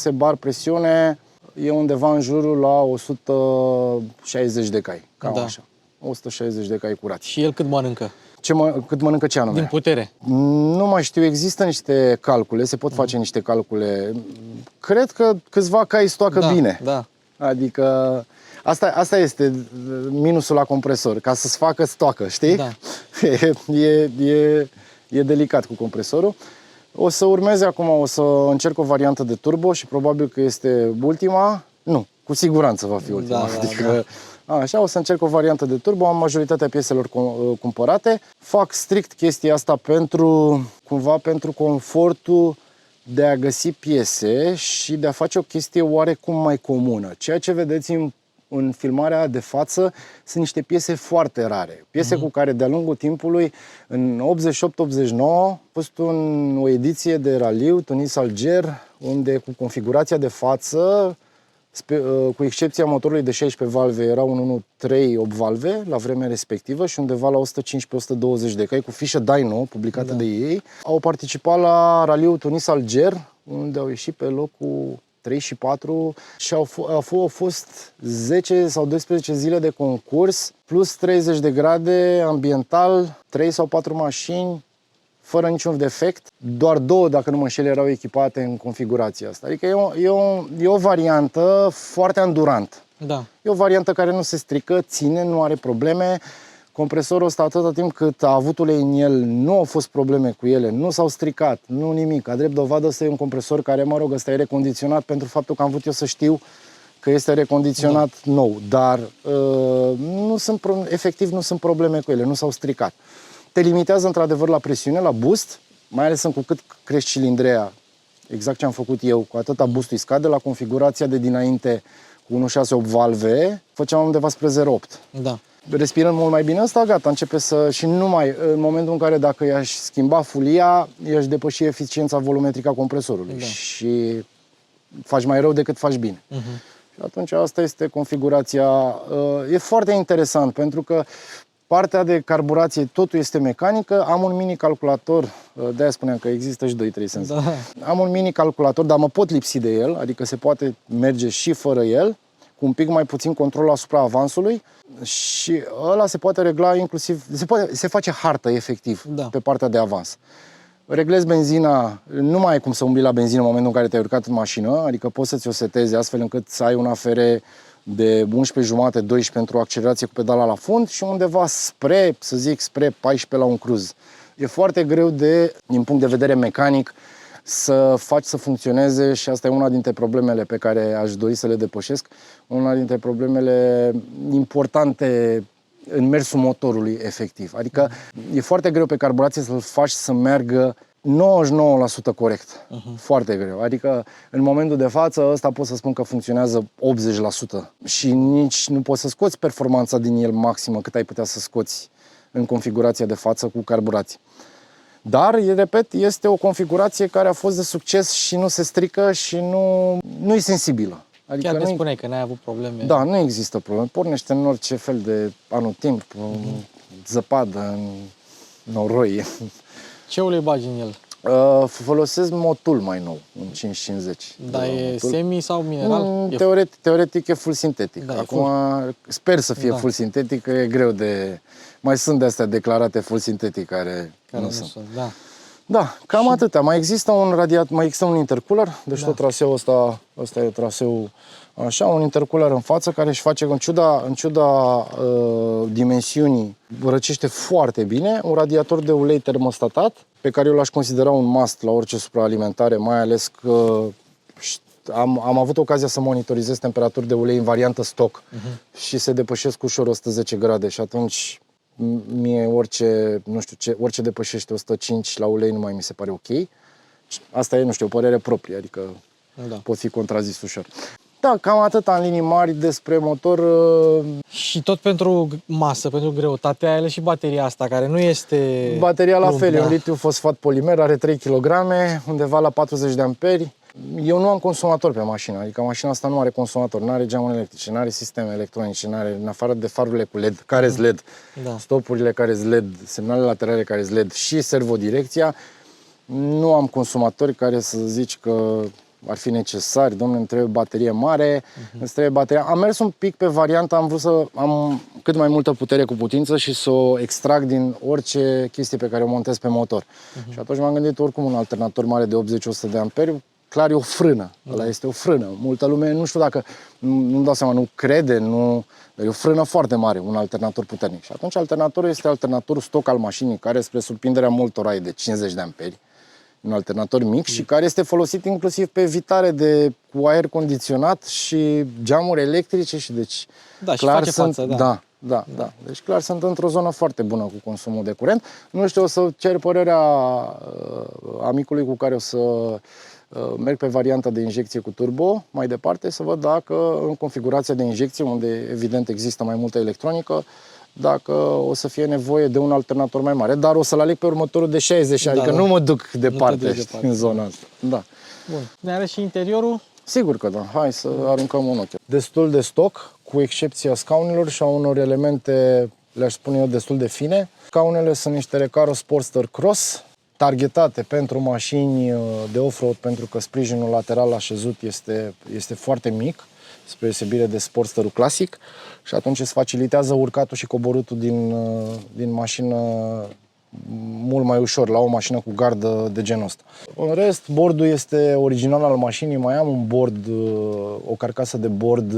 0,6 bar presiune e undeva în jurul la 160 de cai, cam așa. 160 de cai curați. Și el cât mănâncă? Cât mănâncă ce anume? Din putere. Nu mai știu, există niște calcule, se pot face niște calcule. Cred că câțiva cai stoacă bine. Da. Adică asta este minusul la compresor, ca să-ți facă stoacă, știi? Da. E delicat cu compresorul. O să urmeze acum, o să încerc o variantă de turbo și probabil că este ultima. Nu, cu siguranță va fi ultima. Așa, o să încerc o variantă de turbo, am majoritatea pieselor cumpărate. Fac strict chestia asta pentru confortul de a găsi piese și de a face o chestie oarecum mai comună. Ceea ce vedeți în filmarea de față sunt niște piese foarte rare. Piese cu care de-a lungul timpului, în 88-89, a fost o ediție de raliu Tunis-Alger, unde cu configurația de față, cu excepția motorului de 16 valve, era un 1.3 8 valve la vremea respectivă și undeva la 115-120 de cai, cu fișă dyno publicată de ei. Au participat la raliul Tunis-Alger, unde au ieșit pe locul 3 și 4 și au fost 10 sau 12 zile de concurs, plus 30 de grade ambiental, 3 sau 4 mașini, fără niciun defect. Doar 2, dacă nu mă înșel, erau echipate în configurația asta. Adică e o variantă foarte endurant. Da. E o variantă care nu se strică, ține, nu are probleme. Compresorul ăsta, atâta timp cât a avut ulei în el, nu au fost probleme cu ele, nu s-au stricat, nu nimic. Ca drept dovadă, ăsta e un compresor care, mă rog, ăsta e recondiționat pentru faptul că am vrut eu să știu că este recondiționat nou. Dar efectiv nu sunt probleme cu ele, nu s-au stricat. Te limitează într-adevăr la presiune, la boost, mai ales cu cât crești cilindrea, exact ce am făcut eu, cu atâta boost-ul îi scade. La configurația de dinainte cu 1.6 8 valve, făceam undeva spre 0.8. Da. Respirând mult mai bine ăsta, gata, începe și numai în momentul în care dacă i-aș schimba fulia, i-aș depăși eficiența volumetrică a compresorului și faci mai rău decât faci bine. Și atunci asta este configurația. E foarte interesant pentru că partea de carburație, totul este mecanică. Am un mini calculator, de-aia spuneam că există și 2-3 senzori. Da. Am un mini calculator, dar mă pot lipsi de el, adică se poate merge și fără el, cu un pic mai puțin control asupra avansului și ăla se poate regla inclusiv, se face hartă efectiv pe partea de avans. Reglezi benzina, nu mai ai cum să umbli la benzină în momentul în care te-ai urcat în mașină, adică poți să-ți o setezi astfel încât să ai un AFR de 11,5-12 pentru accelerație cu pedala la fund și undeva spre 14 la un cruz. E foarte greu din punct de vedere mecanic, să faci să funcționeze și asta e una dintre problemele pe care aș dori să le depășesc, una dintre problemele importante în mersul motorului efectiv. Adică e foarte greu pe carburație să-l faci să meargă 99% corect. Foarte greu. Adică în momentul de față ăsta pot să spun că funcționează 80% și nici nu poți să scoți performanța din el maximă cât ai putea să scoți în configurația de față cu carburație. Dar, repet, este o configurație care a fost de succes și nu se strică și nu e sensibilă. Adică Chiar ne spuneai că n-ai avut probleme. Da, nu există probleme. Pornește în orice fel de anotimp, zăpadă, noroi. Ce ulei bagi în el? Folosesc motul mai nou, un 550. Dar e semi sau mineral? Teoretic e full sintetic. Da, Acum sper să fie full sintetic, că e greu de... Mai sunt de astea declarate full sintetic care nu sunt. Da. Da, cam atâtea. Mai există un intercooler, deci tot traseul ăsta e traseul așa, un intercooler în față care își face, în ciuda dimensiunii, răcește foarte bine, un radiator de ulei termostatat, pe care eu l-aș considera un must la orice supraalimentare, mai ales că am avut ocazia să monitorizez temperaturi de ulei în variantă stock și se depășesc ușor 110 grade și atunci mie orice depășește 105 la ulei nu mai mi se pare ok. Asta e, nu știu, o părere proprie, adică pot fi contrazis ușor. Da, cam atâta în linii mari despre motor. Și tot pentru masă, pentru greutate, ai ales și bateria asta, care nu este... Bateria la fel, e un litiu fosfat polimer, are 3 kg, undeva la 40 de amperi. Eu nu am consumator pe mașină, adică mașina asta nu are consumator, nu are geamuri electrice, nu are sisteme electronice, nu are, în afară de farurile cu LED, care sunt LED, stopurile care sunt LED, semnalele laterale care sunt LED și servodirecția, nu am consumatori care să zici că ar fi necesari, domnule, îmi trebuie baterie mare, îmi trebuie bateria. Am mers un pic pe varianta, am vrut să am cât mai multă putere cu putință și să o extrag din orice chestie pe care o montez pe motor. Și atunci m-am gândit oricum un alternator mare de 80-100 de amperi, clar e o frână, ăla este o frână. Multă lume, nu știu dacă, nu-mi dau seama, nu crede, dar e o frână foarte mare, un alternator puternic. Și atunci alternatorul este alternatorul stock al mașinii, care spre surprinderea multora e de 50 de amperi, un alternator mic și care este folosit inclusiv pe evitare cu aer condiționat și geamuri electrice și deci și face față, Da. Deci clar sunt într-o zonă foarte bună cu consumul de curent. Nu știu, o să cer părerea amicului cu care o să merg pe varianta de injecție cu turbo mai departe, să văd dacă în configurația de injecție, unde evident există mai multă electronică, dacă o să fie nevoie de un alternator mai mare. Dar o să-l aleg pe următorul de 60, adică nu mă duc departe în zona asta. Da. Bun. Ne are și interiorul? Sigur că da. Hai să aruncăm un ochi. Destul de stock, cu excepția scaunelor și a unor elemente, le-aș spune eu, destul de fine. Scaunele sunt niște Recaro Sportster Cross, targetate pentru mașini de off-road, pentru că sprijinul lateral așezut este foarte mic, spre deosebire de Sportsterul clasic, și atunci îți facilitează urcatul și coborâtul din mașină mult mai ușor, la o mașină cu gardă de genul ăsta. În rest, bordul este original al mașinii, mai am un bord, o carcasă de bord,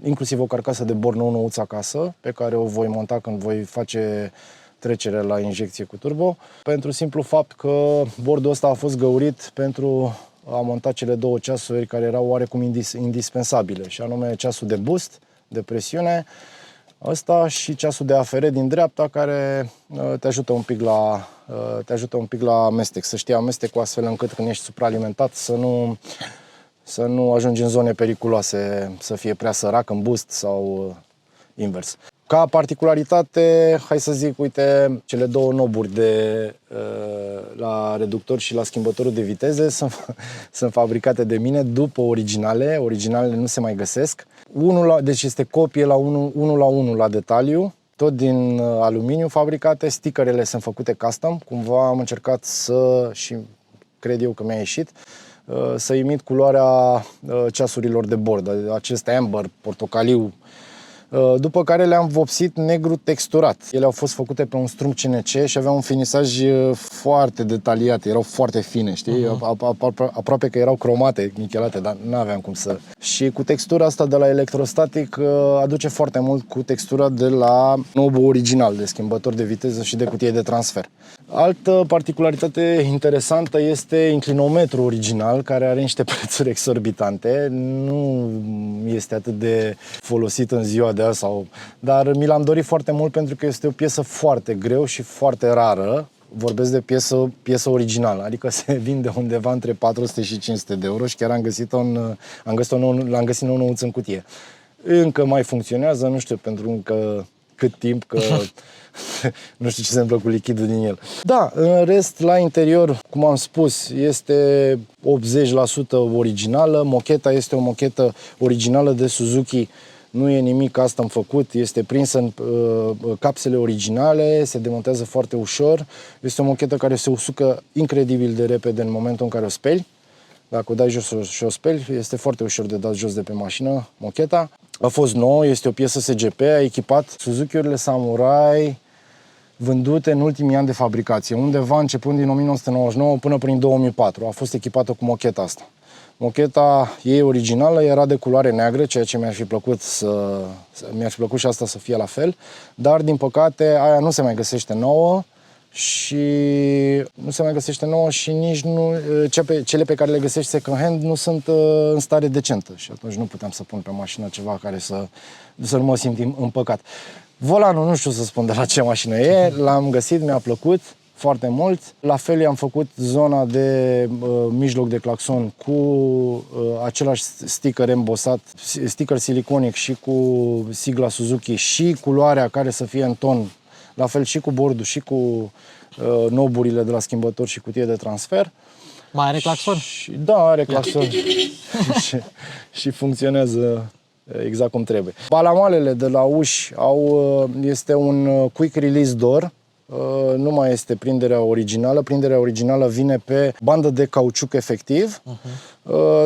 inclusiv o carcasă de bord nou-nouță acasă, pe care o voi monta când voi face trecere la injecție cu turbo, pentru simplu fapt că bordul ăsta a fost găurit pentru a monta cele două ceasuri care erau oarecum indispensabile, și anume ceasul de boost, de presiune, ăsta, și ceasul de AFR din dreapta, care te ajută un pic la amestec, să știi amestecul, astfel încât când ești supraalimentat să nu ajungi în zone periculoase, să fie prea sărac în boost sau invers. Ca particularitate, hai să zic, uite, cele două knoburi la reductor și la schimbătorul de viteze sunt fabricate de mine după originale. Originalele nu se mai găsesc. Deci este copie la 1 la 1 la detaliu, tot din aluminiu fabricate. Stickerele sunt făcute custom. Cumva am încercat și cred eu că mi-a ieșit, să imit culoarea ceasurilor de bord, acest amber, portocaliu, după care le-am vopsit negru texturat. Ele au fost făcute pe un strum CNC și aveau un finisaj foarte detaliat, erau foarte fine, știi? Aproape că erau cromate, nichelate, dar nu aveam cum să... Și cu textura asta de la Electrostatic aduce foarte mult cu textura de la knobul original de schimbător de viteză și de cutie de transfer. Altă particularitate interesantă este inclinometrul original, care are niște prețuri exorbitante. Nu este atât de folosit în ziua de azi, dar mi l-am dorit foarte mult pentru că este o piesă foarte greu și foarte rară. vorbesc de piesă originală, adică se vinde undeva între 400 și 500 de euro și chiar l-am găsit nou nouț în cutie. Încă mai funcționează, nu știu pentru încă cât timp, că nu știu ce se întâmplă cu lichidul din el. Da, în rest, la interior, cum am spus, este 80% originală. Mocheta este o mochetă originală de Suzuki. Nu e nimic custom făcut, este prinsă în capsele originale, se demontează foarte ușor. Este o mochetă care se usucă incredibil de repede în momentul în care o speli. Dacă o dai jos și o speli, este foarte ușor de dat jos de pe mașină, mocheta. A fost nouă, este o piesă SGP, a echipat Suzuki-urile Samurai vândute în ultimii ani de fabricație, undeva începând din 1999 până prin 2004. A fost echipată cu mocheta asta. Mocheta ei originală era de culoare neagră, ceea ce mi-ar fi plăcut și asta să fie la fel, dar din păcate aia nu se mai găsește nouă și nici nu, cele pe care le găsești second hand nu sunt în stare decentă și atunci nu puteam să pun pe mașină ceva care să nu mă simt împăcat. Volanul nu știu să spun de la ce mașină e, l-am găsit, mi-a plăcut foarte mult. La fel i-am făcut zona de mijloc de claxon cu același sticker embosat, sticker siliconic și cu sigla Suzuki și culoarea care să fie în ton, la fel și cu bordul și cu noburile de la schimbător și cutie de transfer. Mai are claxon? Da, are claxon și funcționează exact cum trebuie. Balamalele de la uși este un quick release door. Nu mai este prinderea originală. Prinderea originală vine pe bandă de cauciuc efectiv,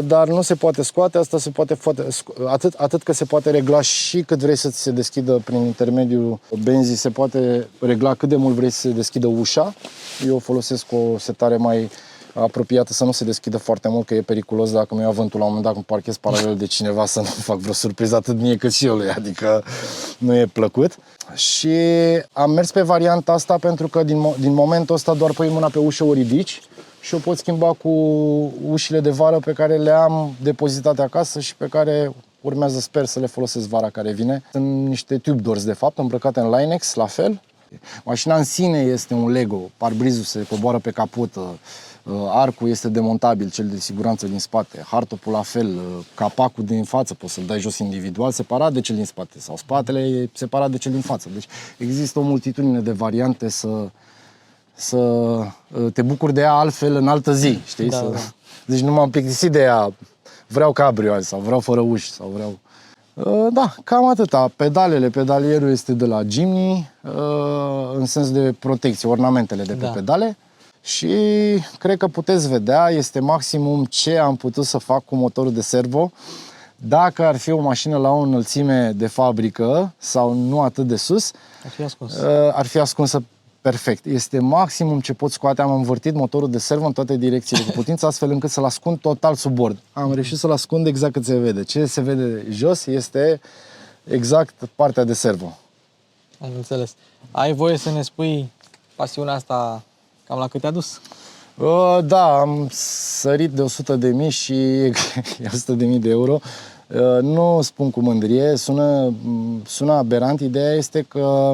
dar nu se poate scoate. Asta se poate atât că se poate regla și cât vrei să ți se deschidă prin intermediul benzii, se poate regla cât de mult vrei să se deschidă ușa. Eu folosesc o setare mai apropiată să nu se deschidă foarte mult, că e periculos dacă mi-o ia vântul la un moment dat când parchez paralel de cineva să nu fac vreo surpriză atât mie cât și eu lui, adică nu e plăcut. Și am mers pe varianta asta pentru că din momentul ăsta doar pui mâna pe ușă, o ridici și o poți schimba cu ușile de vară pe care le am depozitate acasă și pe care urmează, sper, să le folosesc vara care vine. Sunt niște tube doors, de fapt, îmbrăcate în Linex, la fel. Mașina în sine este un Lego, parbrizul se coboară pe capotă, arcul este demontabil, cel de siguranță din spate, hardtop-ul la fel, capacul din față poți să-l dai jos individual, separat de cel din spate, sau spatele e separat de cel din față. Deci există o multitudine de variante să te bucuri de ea altfel în altă zi, știi? Da. Deci nu m-am plictisit de ea, vreau cabrio azi, sau vreau fără uși, sau vreau... Da, cam atâta. Pedalierul este de la Jimny, în sens de protecție, ornamentele de pe pedale. Și cred că puteți vedea, este maximum ce am putut să fac cu motorul de servo. Dacă ar fi o mașină la o înălțime de fabrică sau nu atât de sus, ar fi ascunsă perfect. Este maximum ce pot scoate. Am învârtit motorul de servo în toate direcțiile cu putință, astfel încât să-l ascund total sub bord. Am reușit să-l ascund exact cât se vede. Ce se vede jos este exact partea de servo. Am înțeles. Ai voie să ne spui pasiunea asta cam la cât te-a dus? Da, am sărit de 100.000 și 100.000 de euro. Nu spun cu mândrie, sună aberant. Ideea este că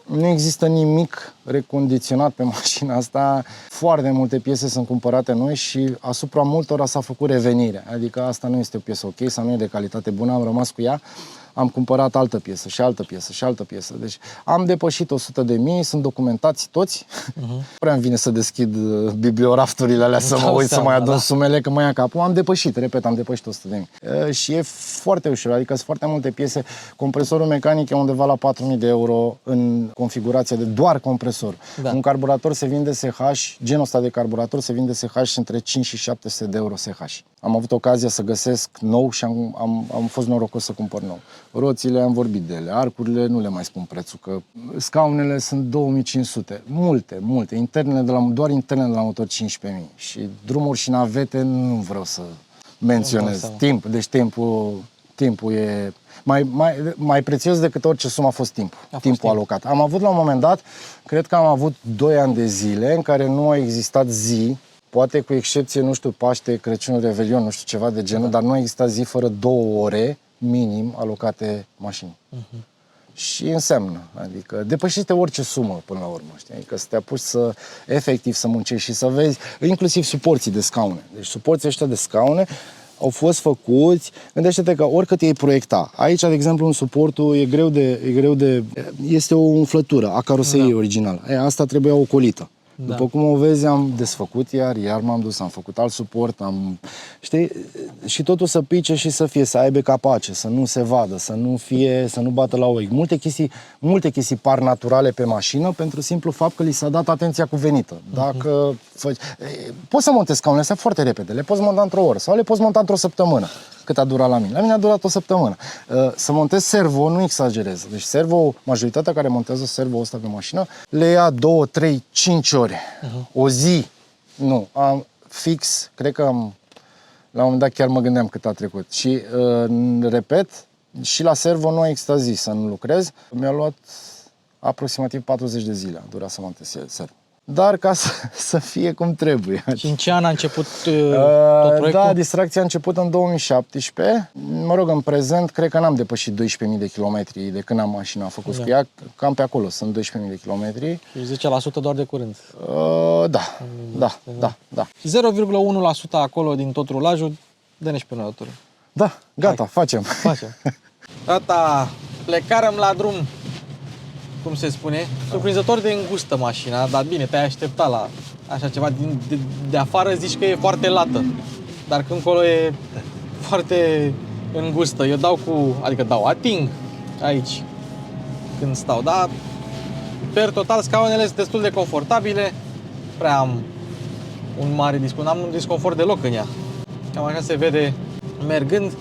nu există nimic recondiționat pe mașina asta. Foarte multe piese sunt cumpărate noi și asupra multora s-a făcut revenire. Adică asta nu este o piesă ok sau nu e de calitate bună, am rămas cu ea. Am cumpărat altă piesă și altă piesă și altă piesă. Deci am depășit 100.000, sunt documentați toți. Prea-mi vine să deschid bibliorafturile alea să mă uit, să mai adun sumele, că mă ia capul. Am depășit 100.000. Și e foarte ușor, adică sunt foarte multe piese. Compresorul mecanic e undeva la 4.000 de euro în configurația de doar compresor. Da. Un carburator se vinde SH, genul ăsta de carburator se vinde SH între 5 și 700 de euro SH. Am avut ocazia să găsesc nou și am fost norocos să cumpăr nou. Roțile am vorbit de ele, arcurile nu le mai spun prețul, că scaunele sunt 2500, multe, doar internele de la motor 15.000 și drumuri și navete nu vreau să menționez. Timpul e mai prețios decât orice sumă a fost timpul alocat. Am avut la un moment dat, cred că am avut 2 ani de zile în care nu a existat zi, poate cu excepție, nu știu, Paște, Crăciun, Revelion, nu știu, ceva de genul, dar nu a existat zi fără 2 ore minim alocate mașinii. și înseamnă. Adică depășește orice sumă până la urmă, știi? Adică să te apuci să efectiv să muncești și să vezi, inclusiv suporții de scaune. Deci suporții ăștia de scaune au fost făcuți, gândește-te că oricât ei proiecta. Aici, de exemplu, un suportul este o umflătură a caroseriei originală. Asta trebuia ocolită. După cum o vezi, am desfăcut iar m-am dus, am făcut alt suport, știi? Și totul să pice și să aibă capace, să nu se vadă, să nu bată la ochi. Multe chestii par naturale pe mașină pentru simplu fapt că li s-a dat atenția cuvenită. Dacă poți să montezi scaunele astea foarte repede, le poți monta într-o oră sau le poți monta într-o săptămână, cât a durat la mine. La mine a durat o săptămână. Să montezi servo, nu exagerez. Deci majoritatea care montează servo ăsta pe mașină, le ia 2, 3, 5 ore. O zi. Nu, fix, cred că la un moment dat chiar mă gândeam cât a trecut. Și, repet, și la servo nu există zi să nu lucrez. Mi-a luat aproximativ 40 de zile, a durat să montez servo. Dar ca să fie cum trebuie. Și în ce an a început tot proiectul? Da, distracția a început în 2017. Mă rog, în prezent, cred că n-am depășit 12.000 de kilometri de când am mașina făcut cu ea. Cam pe acolo, sunt 12.000 de kilometri. Și 10% doar de curând. Da. 0,1% acolo din tot rulajul, dă-ne și pe noi o tură. Da, gata, facem. Tata, plecarăm la drum. Cum se spune, surprinzător de îngustă mașina, dar bine, te-ai așteptat la așa ceva. De afară zici că e foarte lată, dar când colo e foarte îngustă. Eu ating aici când stau, dar per total scaunele sunt destul de confortabile, prea am un mare discomfort, am un disconfort deloc în ea. Cam așa se vede mergând.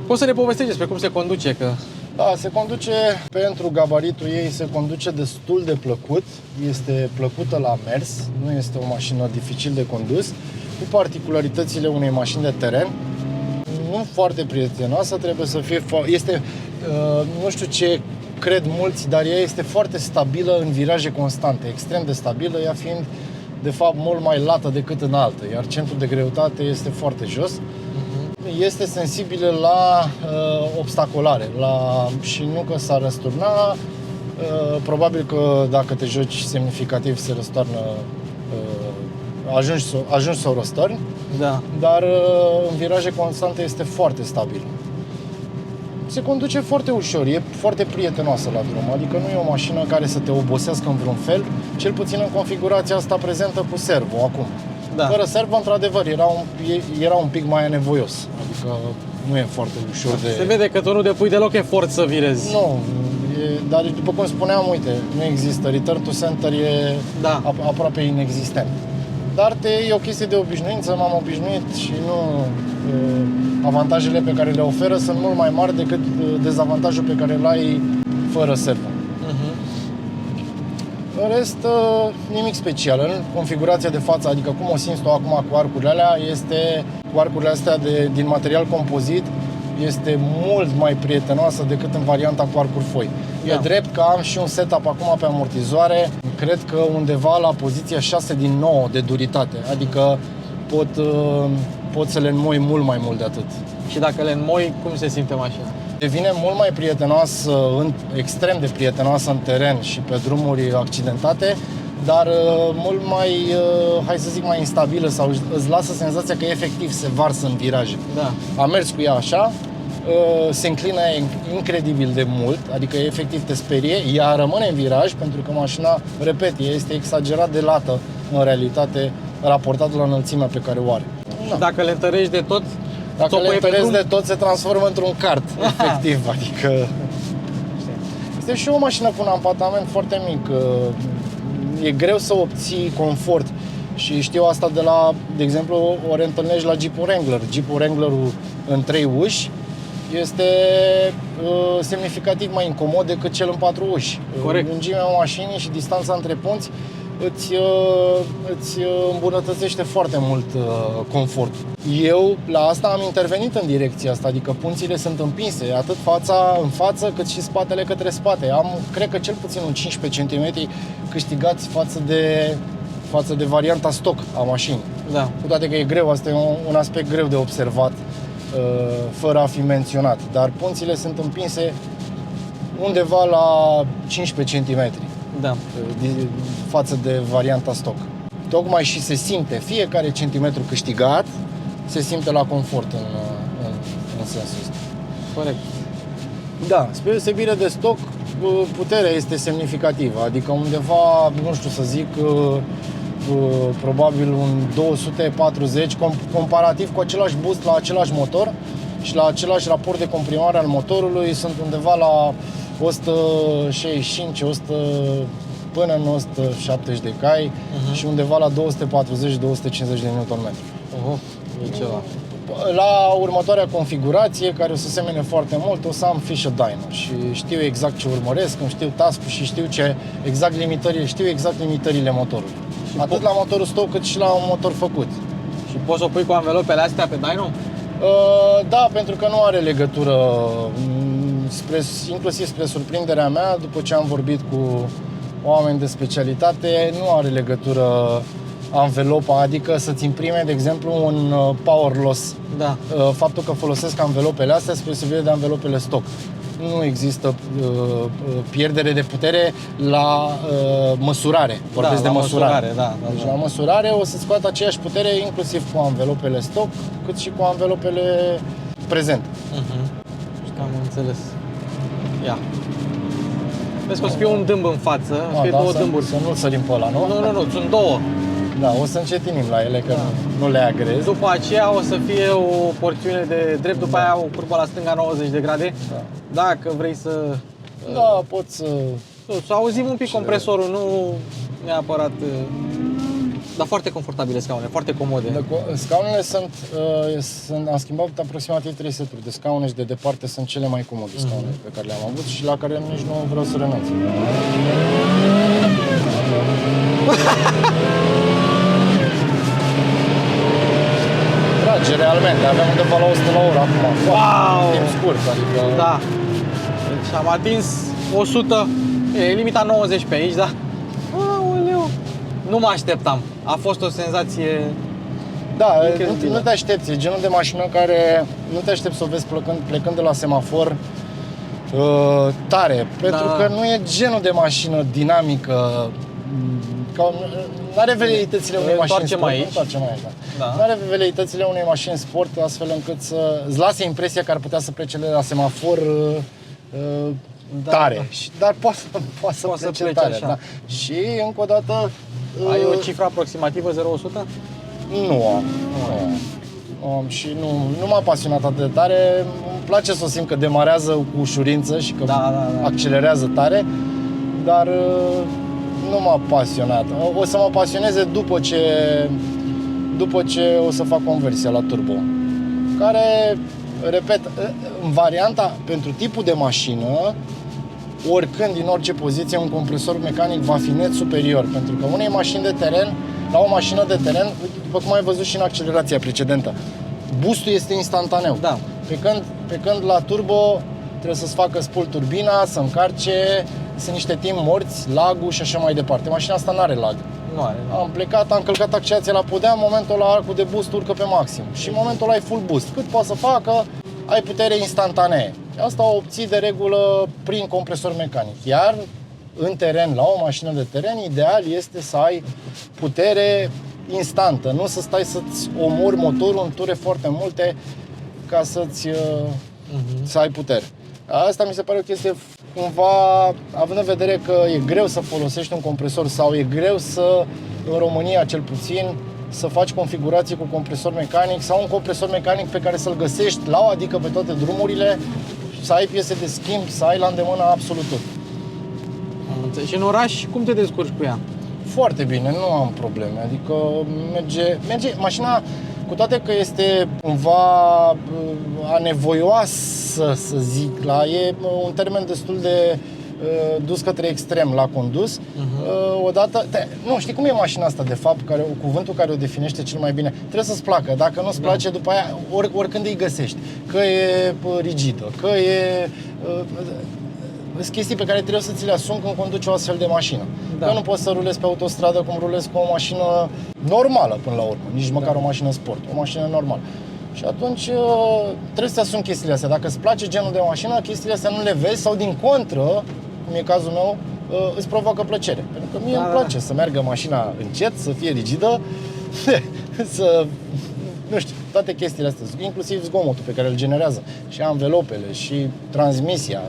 Poți să ne povestești despre cum se conduce, că da, se conduce, pentru gabaritul ei, se conduce destul de plăcut. Este plăcută la mers, nu este o mașină dificil de condus, cu particularitățile unei mașini de teren. Nu foarte prietenoasă, trebuie să fie... nu știu ce cred mulți, dar ea este foarte stabilă în viraje constante, extrem de stabilă, ea fiind, de fapt, mult mai lată decât în altă, iar centrul de greutate este foarte jos. Este sensibilă la obstacolare și nu că s-ar răsturna, probabil că dacă te joci semnificativ se răstoarnă, ajungi să o răstărni, dar în viraje constante este foarte stabil. Se conduce foarte ușor, e foarte prietenoasă la drum, adică nu e o mașină care să te obosească în vreun fel, cel puțin în configurația asta prezentă cu servo acum. Da. Fără servo, într-adevăr, era un pic mai anevoios. Adică nu e foarte ușor de... Se vede că tu nu depui deloc efort să virezi. Nu, dar după cum spuneam, uite, nu există. Return to center e aproape inexistent. Dar e o chestie de obișnuință, m-am obișnuit și avantajele pe care le oferă sunt mult mai mari decât dezavantajul pe care îl ai fără servo. În rest, nimic special. În configurația de față, adică cum o simți tu acum cu arcurile alea, cu arcurile astea din material compozit, este mult mai prietenoasă decât în varianta cu arcuri foi. E drept că am și un setup acum pe amortizoare, cred că undeva la poziția 6 din 9 de duritate, adică pot să le înmoi mult mai mult de atât. Și dacă le înmoi, cum se simte mașina? Devine mult mai prietenoasă, extrem de prietenoasă în teren și pe drumuri accidentate, dar mult mai, hai să zic, mai instabilă sau îți lasă senzația că efectiv se varsă în viraje. Am mers cu ea așa, se înclină incredibil de mult, adică efectiv te sperie, ea rămâne în viraj pentru că mașina, repet, este exagerat de lată în realitate raportat la înălțimea pe care o are. Și dacă le întărești de tot, dacă le întăresc de tot, se transformă într-un kart, efectiv, adică... Este și o mașină cu un ampatament foarte mic, e greu să obții confort și știu asta de exemplu, o reîntâlnești la Jeep Wrangler. Jeep Wrangler-ul în 3 uși este semnificativ mai incomod decât cel în 4 uși. Corect. Lungimea mașinii și distanța între punți îți îmbunătățește foarte mult confortul. Eu la asta am intervenit în direcția asta, adică punțile sunt împinse, atât fața în față cât și spatele către spate. Am, cred că cel puțin un 15 cm câștigați față de varianta stock a mașinii. Da. Cu toate că e greu, asta e un aspect greu de observat, fără a fi menționat. Dar punțile sunt împinse undeva la 15 cm Da. față de varianta stock. Tocmai și se simte, fiecare centimetru câștigat se simte la confort în sensul ăsta. Corect. Da, spre deosebire de stock, puterea este semnificativă, adică undeva, nu știu să zic, probabil un 240 comparativ cu același boost la același motor și la același raport de comprimare al motorului sunt undeva la 165, 100 până în 170 de cai și undeva la 240-250 de Nm. E ceva. La următoarea configurație, care o să semene foarte mult, o să am Fisher Dyno și știu exact ce urmăresc, îmi știu task-ul și știu știu exact limitările motorului. Atât la motorul stock cât și la un motor făcut. Și poți să o pui cu anvelopele astea pe dyno? Da, pentru că nu are legătură, inclusiv spre surprinderea mea, după ce am vorbit cu oameni de specialitate, nu are legătură anvelopa, adică să-ți imprime, de exemplu, un power loss. Da. Faptul că folosesc anvelopele astea spre deosebire de anvelopele stock. Nu există pierdere de putere la măsurare. Vorbesc de măsurare. Deci la măsurare o să scoată aceeași putere inclusiv cu anvelopele stock, cât și cu anvelopele prezent. Am înțeles. Ia. Vezi că o să fie un dâmb în față, o să fie două dâmburi. Să nu-l sărim pe ăla, nu? Nu, sunt două. Da, o să încetinim la ele, că nu le agrez. După aceea o să fie o porțiune de drept, după aia o curbă la stânga 90 de grade. Da. Dacă vrei să... Da, poți să auzim un pic compresorul, nu neapărat... Dar foarte confortabile scaune, foarte comode. Scaunele am schimbat aproximativ 3 seturi de scaune și de departe sunt cele mai comode scaune pe care le-am avut și la care nici nu vreau să renunț. Trage realmente, avem undeva la 100 la oră acum. Wow! Timp scurt, adică... Da. Deci am atins 100, e limita 90 pe aici, da? Aoleu! Nu mă așteptam. A fost o senzație... Da, nu te aștepți, e genul de mașină care nu te aștepți să o vezi plecând de la semafor tare, pentru că nu e genul de mașină dinamică, nu are veleitățile unei mașini sport. Nu are veleitățile unei mașini sport, astfel încât să-ți lase impresia că ar putea să plece la semafor tare. Dar poate să plece tare. Da. Și încă o dată... Ai o cifră aproximativă 0-100? Nu am. Și nu m-a pasionat atât de tare. Îmi place să o simt că demarează cu ușurință și că accelerează tare, dar nu m-a pasionat. O să mă pasioneze după ce o să fac conversia la turbo, care, repet, în varianta pentru tipul de mașină, oricând, din orice poziție, un compresor mecanic va fi net superior, pentru că unei mașini de teren, la o mașină de teren, după cum ai văzut și în accelerația precedentă, boostul este instantaneu. Da. Pe când la turbo trebuie să-ți facă spul turbina, să încarce, sunt niște timp morți, lag-ul și așa mai departe. Mașina asta nu are lag. Nu are. Am plecat, am călcat accelerația la podea, în momentul ăla arcul de boost urcă pe maxim și în momentul ăla ai full boost. Cât poate să facă, ai putere instantanee. Asta o obții de regulă prin compresor mecanic. Iar în teren, la o mașină de teren, ideal este să ai putere instantă, nu să stai să-ți omori motorul în ture foarte multe ca să ai putere. Asta mi se pare o chestie cumva, având în vedere că e greu să folosești un compresor sau e greu să, în România cel puțin, să faci configurații cu compresor mecanic sau un compresor mecanic pe care să-l găsești adică pe toate drumurile, să ai piese de schimb, să ai la îndemână absolut tot. Și în oraș, cum te descurci cu ea? Foarte bine, nu am probleme, adică merge mașina, cu toate că este cumva anevoioasă, să zic, e un termen destul de dus către extrem la condus. Odată, nu, știi cum e mașina asta de fapt, cuvântul care o definește cel mai bine, trebuie să-ți placă, dacă nu-ți place, după aia oricând îi găsești, că e rigidă, că e... sunt chestii pe care trebuie să ți le asumi când conduci o astfel de mașină. Da. Că nu poți să rulezi pe autostradă cum rulezi cu o mașină normală până la urmă, nici măcar o mașină sport, o mașină normală. Și atunci trebuie să asumi chestiile astea. Dacă îți place genul de mașină, chestiile astea nu le vezi sau din contră, cum e cazul meu, îți provoacă plăcere. Pentru că mie îmi place să meargă mașina încet, să fie rigidă, să, nu știu, toate chestiile astea, inclusiv zgomotul pe care îl generează și anvelopele și transmisia,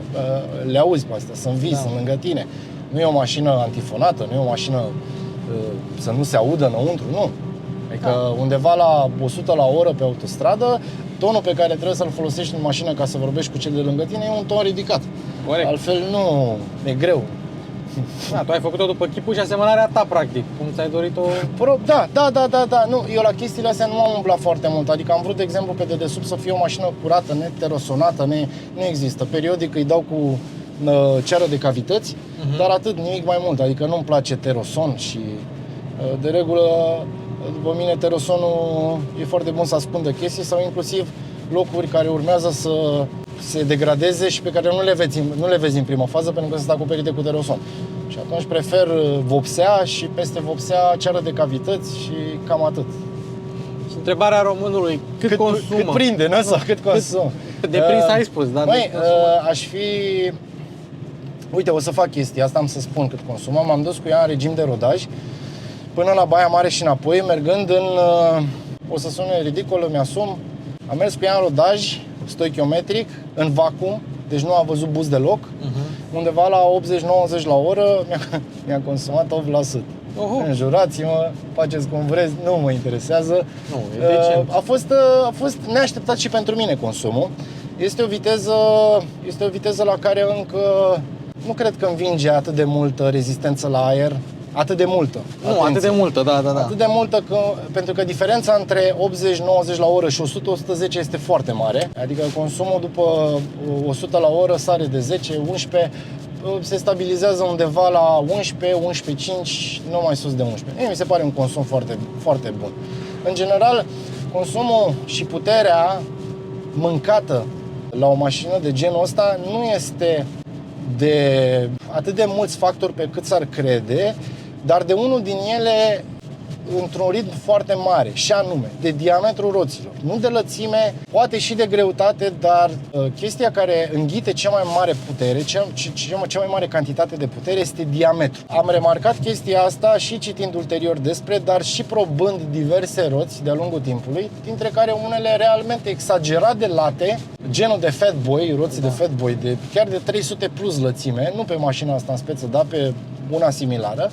le auzi pe astea, sunt vii, sunt lângă tine. Nu e o mașină antifonată, nu e o mașină să nu se audă înăuntru, nu. Adică undeva la 100 la oră pe autostradă, tonul pe care trebuie să-l folosești în mașină ca să vorbești cu cel de lângă tine e un ton ridicat. Corect. Altfel nu, e greu. Da, tu ai făcut-o după chipul și asemănarea ta, practic, cum ți-ai dorit-o. Da. Nu, eu la chestiile astea nu am umblat foarte mult. Adică am vrut, de exemplu, pe dedesubt să fie o mașină curată, neterosonată, nu există. Periodic îi dau cu ceară de cavități, dar atât, nimic mai mult. Adică nu-mi place teroson și de regulă, după mine, terosonul e foarte bun să ascundă chestii sau inclusiv locuri care urmează să se degradeze și pe care nu le vezi în prima fază pentru că sunt acoperite cu teroson. Și atunci prefer vopsea și peste vopsea ceară de cavități și cam atât. Și întrebarea românului, cât consumă? Cât prinde, nu? Sau cât consumă? De prins ai spus, dar Băi, aș fi... Uite, o să fac chestia asta, am să spun cât consumă. M-am dus cu ea în regim de rodaj până la Baia Mare și înapoi, mergând în... O să sune ridicol, mi-asum. Am mers cu ea în rodaj, stoichiometric, în vacuum, deci nu a văzut buz deloc. Undeva la 80-90 la oră mi-a consumat 8%. Înjurați-mă, faceți cum vreți, nu mă interesează. Nu, e decent. A fost neașteptat și pentru mine consumul. Este o viteză la care încă nu cred că învinge atât de multă rezistență la aer. Atât de multă. Nu, atât de multă, da. Atât de multă pentru că diferența între 80-90 la oră și 100-110 este foarte mare. Adică consumul după 100 la oră sare de 10-11, se stabilizează undeva la 11-11,5, nu mai sus de 11. Mie mi se pare un consum foarte, foarte bun. În general, consumul și puterea mâncată la o mașină de genul ăsta nu este de atât de mulți factori pe cât s-ar crede, dar de unul din ele într-un ritm foarte mare, și anume de diametrul roților, nu de lățime, poate și de greutate, dar chestia care înghite cea mai mare putere, cea mai mare cantitate de putere este diametru. Am remarcat chestia asta și citind ulterior despre, dar și probând diverse roți de-a lungul timpului, dintre care unele realmente exagerat de late, genul de Fatboy, roți de Fatboy, de chiar de 300 plus lățime, nu pe mașina asta în speță, dar pe una similară,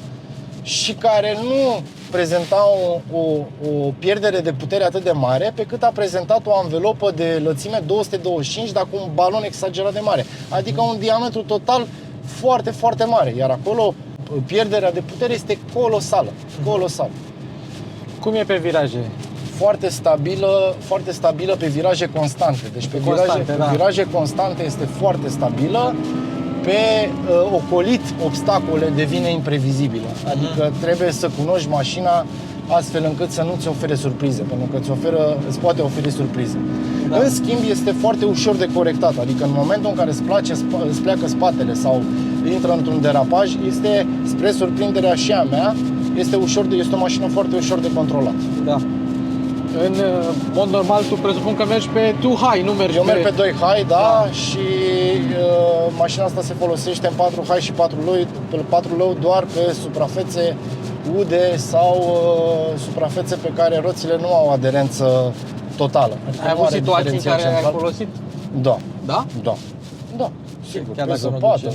și care nu prezentau o pierdere de putere atât de mare, pe cât a prezentat o anvelopă de lățime 225, dar cu un balon exagerat de mare. Adică un diametru total foarte, foarte mare. Iar acolo pierderea de putere este colosală. Colosală. Cum e pe viraje? Foarte stabilă pe viraje constante. Deci pe viraje constante este foarte stabilă. Pe ocolit obstacole devine imprevizibilă. Adică trebuie să cunoști mașina astfel încât să nu ți ofere surprize, pentru că îți poate oferi surprize. Da. În schimb, este foarte ușor de corectat. Adică în momentul în care îți pleacă spatele sau intră într-un derapaj, este, spre surprinderea și a mea, este o mașină foarte ușor de controlat. Da. În mod normal, tu presupun că mergi pe 2 high, nu mergi Eu merg pe 2 high, da, și mașina asta se folosește în 4 high și 4 low doar pe suprafețe ude sau suprafețe pe care roțile nu au aderență totală. Adică ai avut situații în care ai folosit? Da. Da? Da. Da. Sigur, chiar pe zăpadă.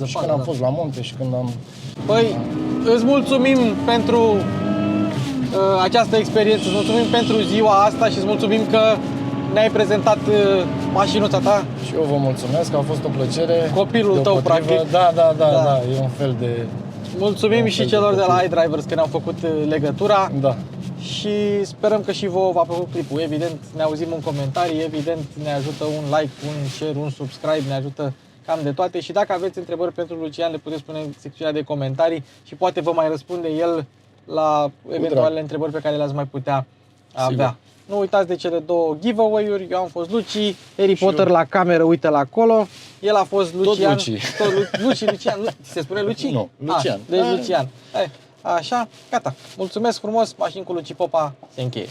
Și când am fost la munte și când am... Păi, îți mulțumim pentru această experiență, îți mulțumim pentru ziua asta și îți mulțumim că ne-ai prezentat mașinuța ta. Și eu vă mulțumesc, a fost o plăcere. Copilul tău, practic. Da, e un fel de... Mulțumim și celor de la iDrivers că ne-au făcut legătura. Da. Și sperăm că și vouă v-a plăcut clipul. Evident, ne auzim în comentarii, evident, ne ajută un like, un share, un subscribe, ne ajută cam de toate. Și dacă aveți întrebări pentru Lucian, le puteți pune în secțiunea de comentarii și poate vă mai răspunde el la eventualele întrebări pe care le-ați mai putea avea. Sigur. Nu uitați de cele 2 giveaway-uri. Eu am fost Luci, Harry Potter la cameră, uite-l acolo. El a fost Lucian. Lucian. Se spune Luci? Nu, Lucian. Deci Lucian. Așa, gata. Mulțumesc frumos, Mașini cu Luci Popa se încheie.